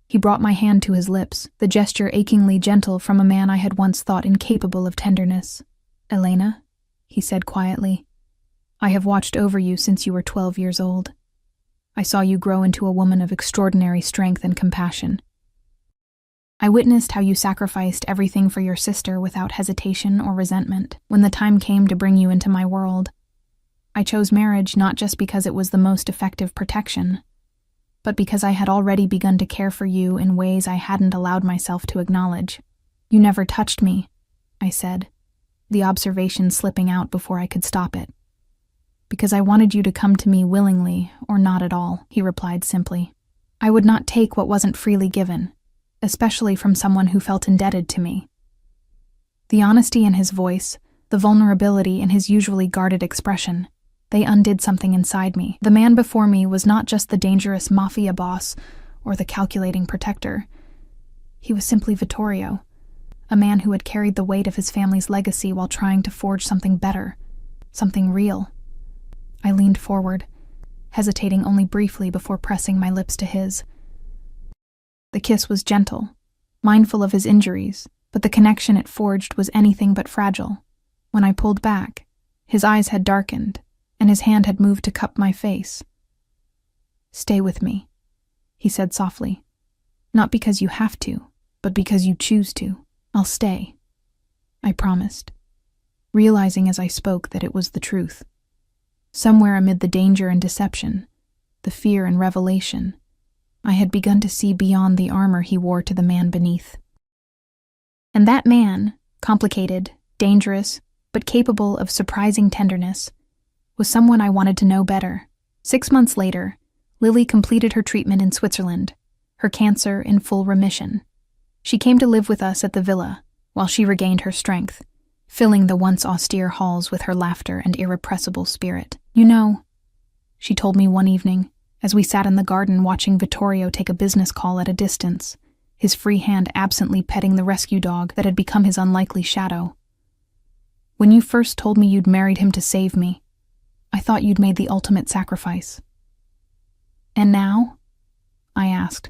He brought my hand to his lips, the gesture achingly gentle from a man I had once thought incapable of tenderness. "Elena," he said quietly, "I have watched over you since you were 12 years old. I saw you grow into a woman of extraordinary strength and compassion. I witnessed how you sacrificed everything for your sister without hesitation or resentment when the time came to bring you into my world. I chose marriage not just because it was the most effective protection, but because I had already begun to care for you in ways I hadn't allowed myself to acknowledge. You never touched me, I said, the observation slipping out before I could stop it. Because I wanted you to come to me willingly or not at all, he replied simply. I would not take what wasn't freely given, especially from someone who felt indebted to me. The honesty in his voice, the vulnerability in his usually guarded expression, they undid something inside me. The man before me was not just the dangerous Mafia boss or the calculating protector. He was simply Vittorio, a man who had carried the weight of his family's legacy while trying to forge something better, something real. I leaned forward, hesitating only briefly before pressing my lips to his. The kiss was gentle, mindful of his injuries, but the connection it forged was anything but fragile. When I pulled back, his eyes had darkened, and his hand had moved to cup my face. Stay with me, he said softly. Not because you have to, but because you choose to. I'll stay, I promised, realizing as I spoke that it was the truth. Somewhere amid the danger and deception, the fear and revelation, I had begun to see beyond the armor he wore to the man beneath. And that man, complicated, dangerous, but capable of surprising tenderness, was someone I wanted to know better. 6 months later, Lily completed her treatment in Switzerland, her cancer in full remission. She came to live with us at the villa, while she regained her strength, filling the once austere halls with her laughter and irrepressible spirit. You know, she told me one evening, as we sat in the garden watching Vittorio take a business call at a distance, his free hand absently petting the rescue dog that had become his unlikely shadow. When you first told me you'd married him to save me, I thought you'd made the ultimate sacrifice. And now? I asked,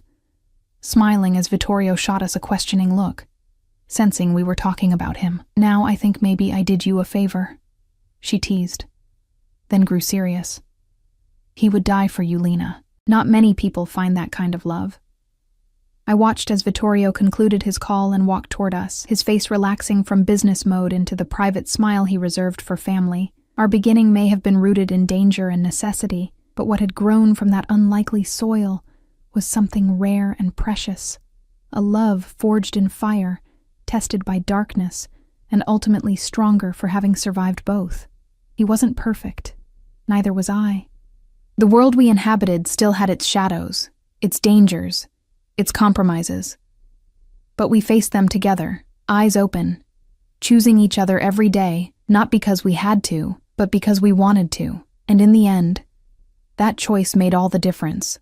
smiling as Vittorio shot us a questioning look, sensing we were talking about him. Now I think maybe I did you a favor, she teased, then grew serious. He would die for you, Lena. Not many people find that kind of love. I watched as Vittorio concluded his call and walked toward us, his face relaxing from business mode into the private smile he reserved for family. Our beginning may have been rooted in danger and necessity, but what had grown from that unlikely soil was something rare and precious, a love forged in fire, tested by darkness, and ultimately stronger for having survived both. He wasn't perfect, neither was I. The world we inhabited still had its shadows, its dangers, its compromises. But we faced them together, eyes open, choosing each other every day, not because we had to, but because we wanted to. And in the end, that choice made all the difference.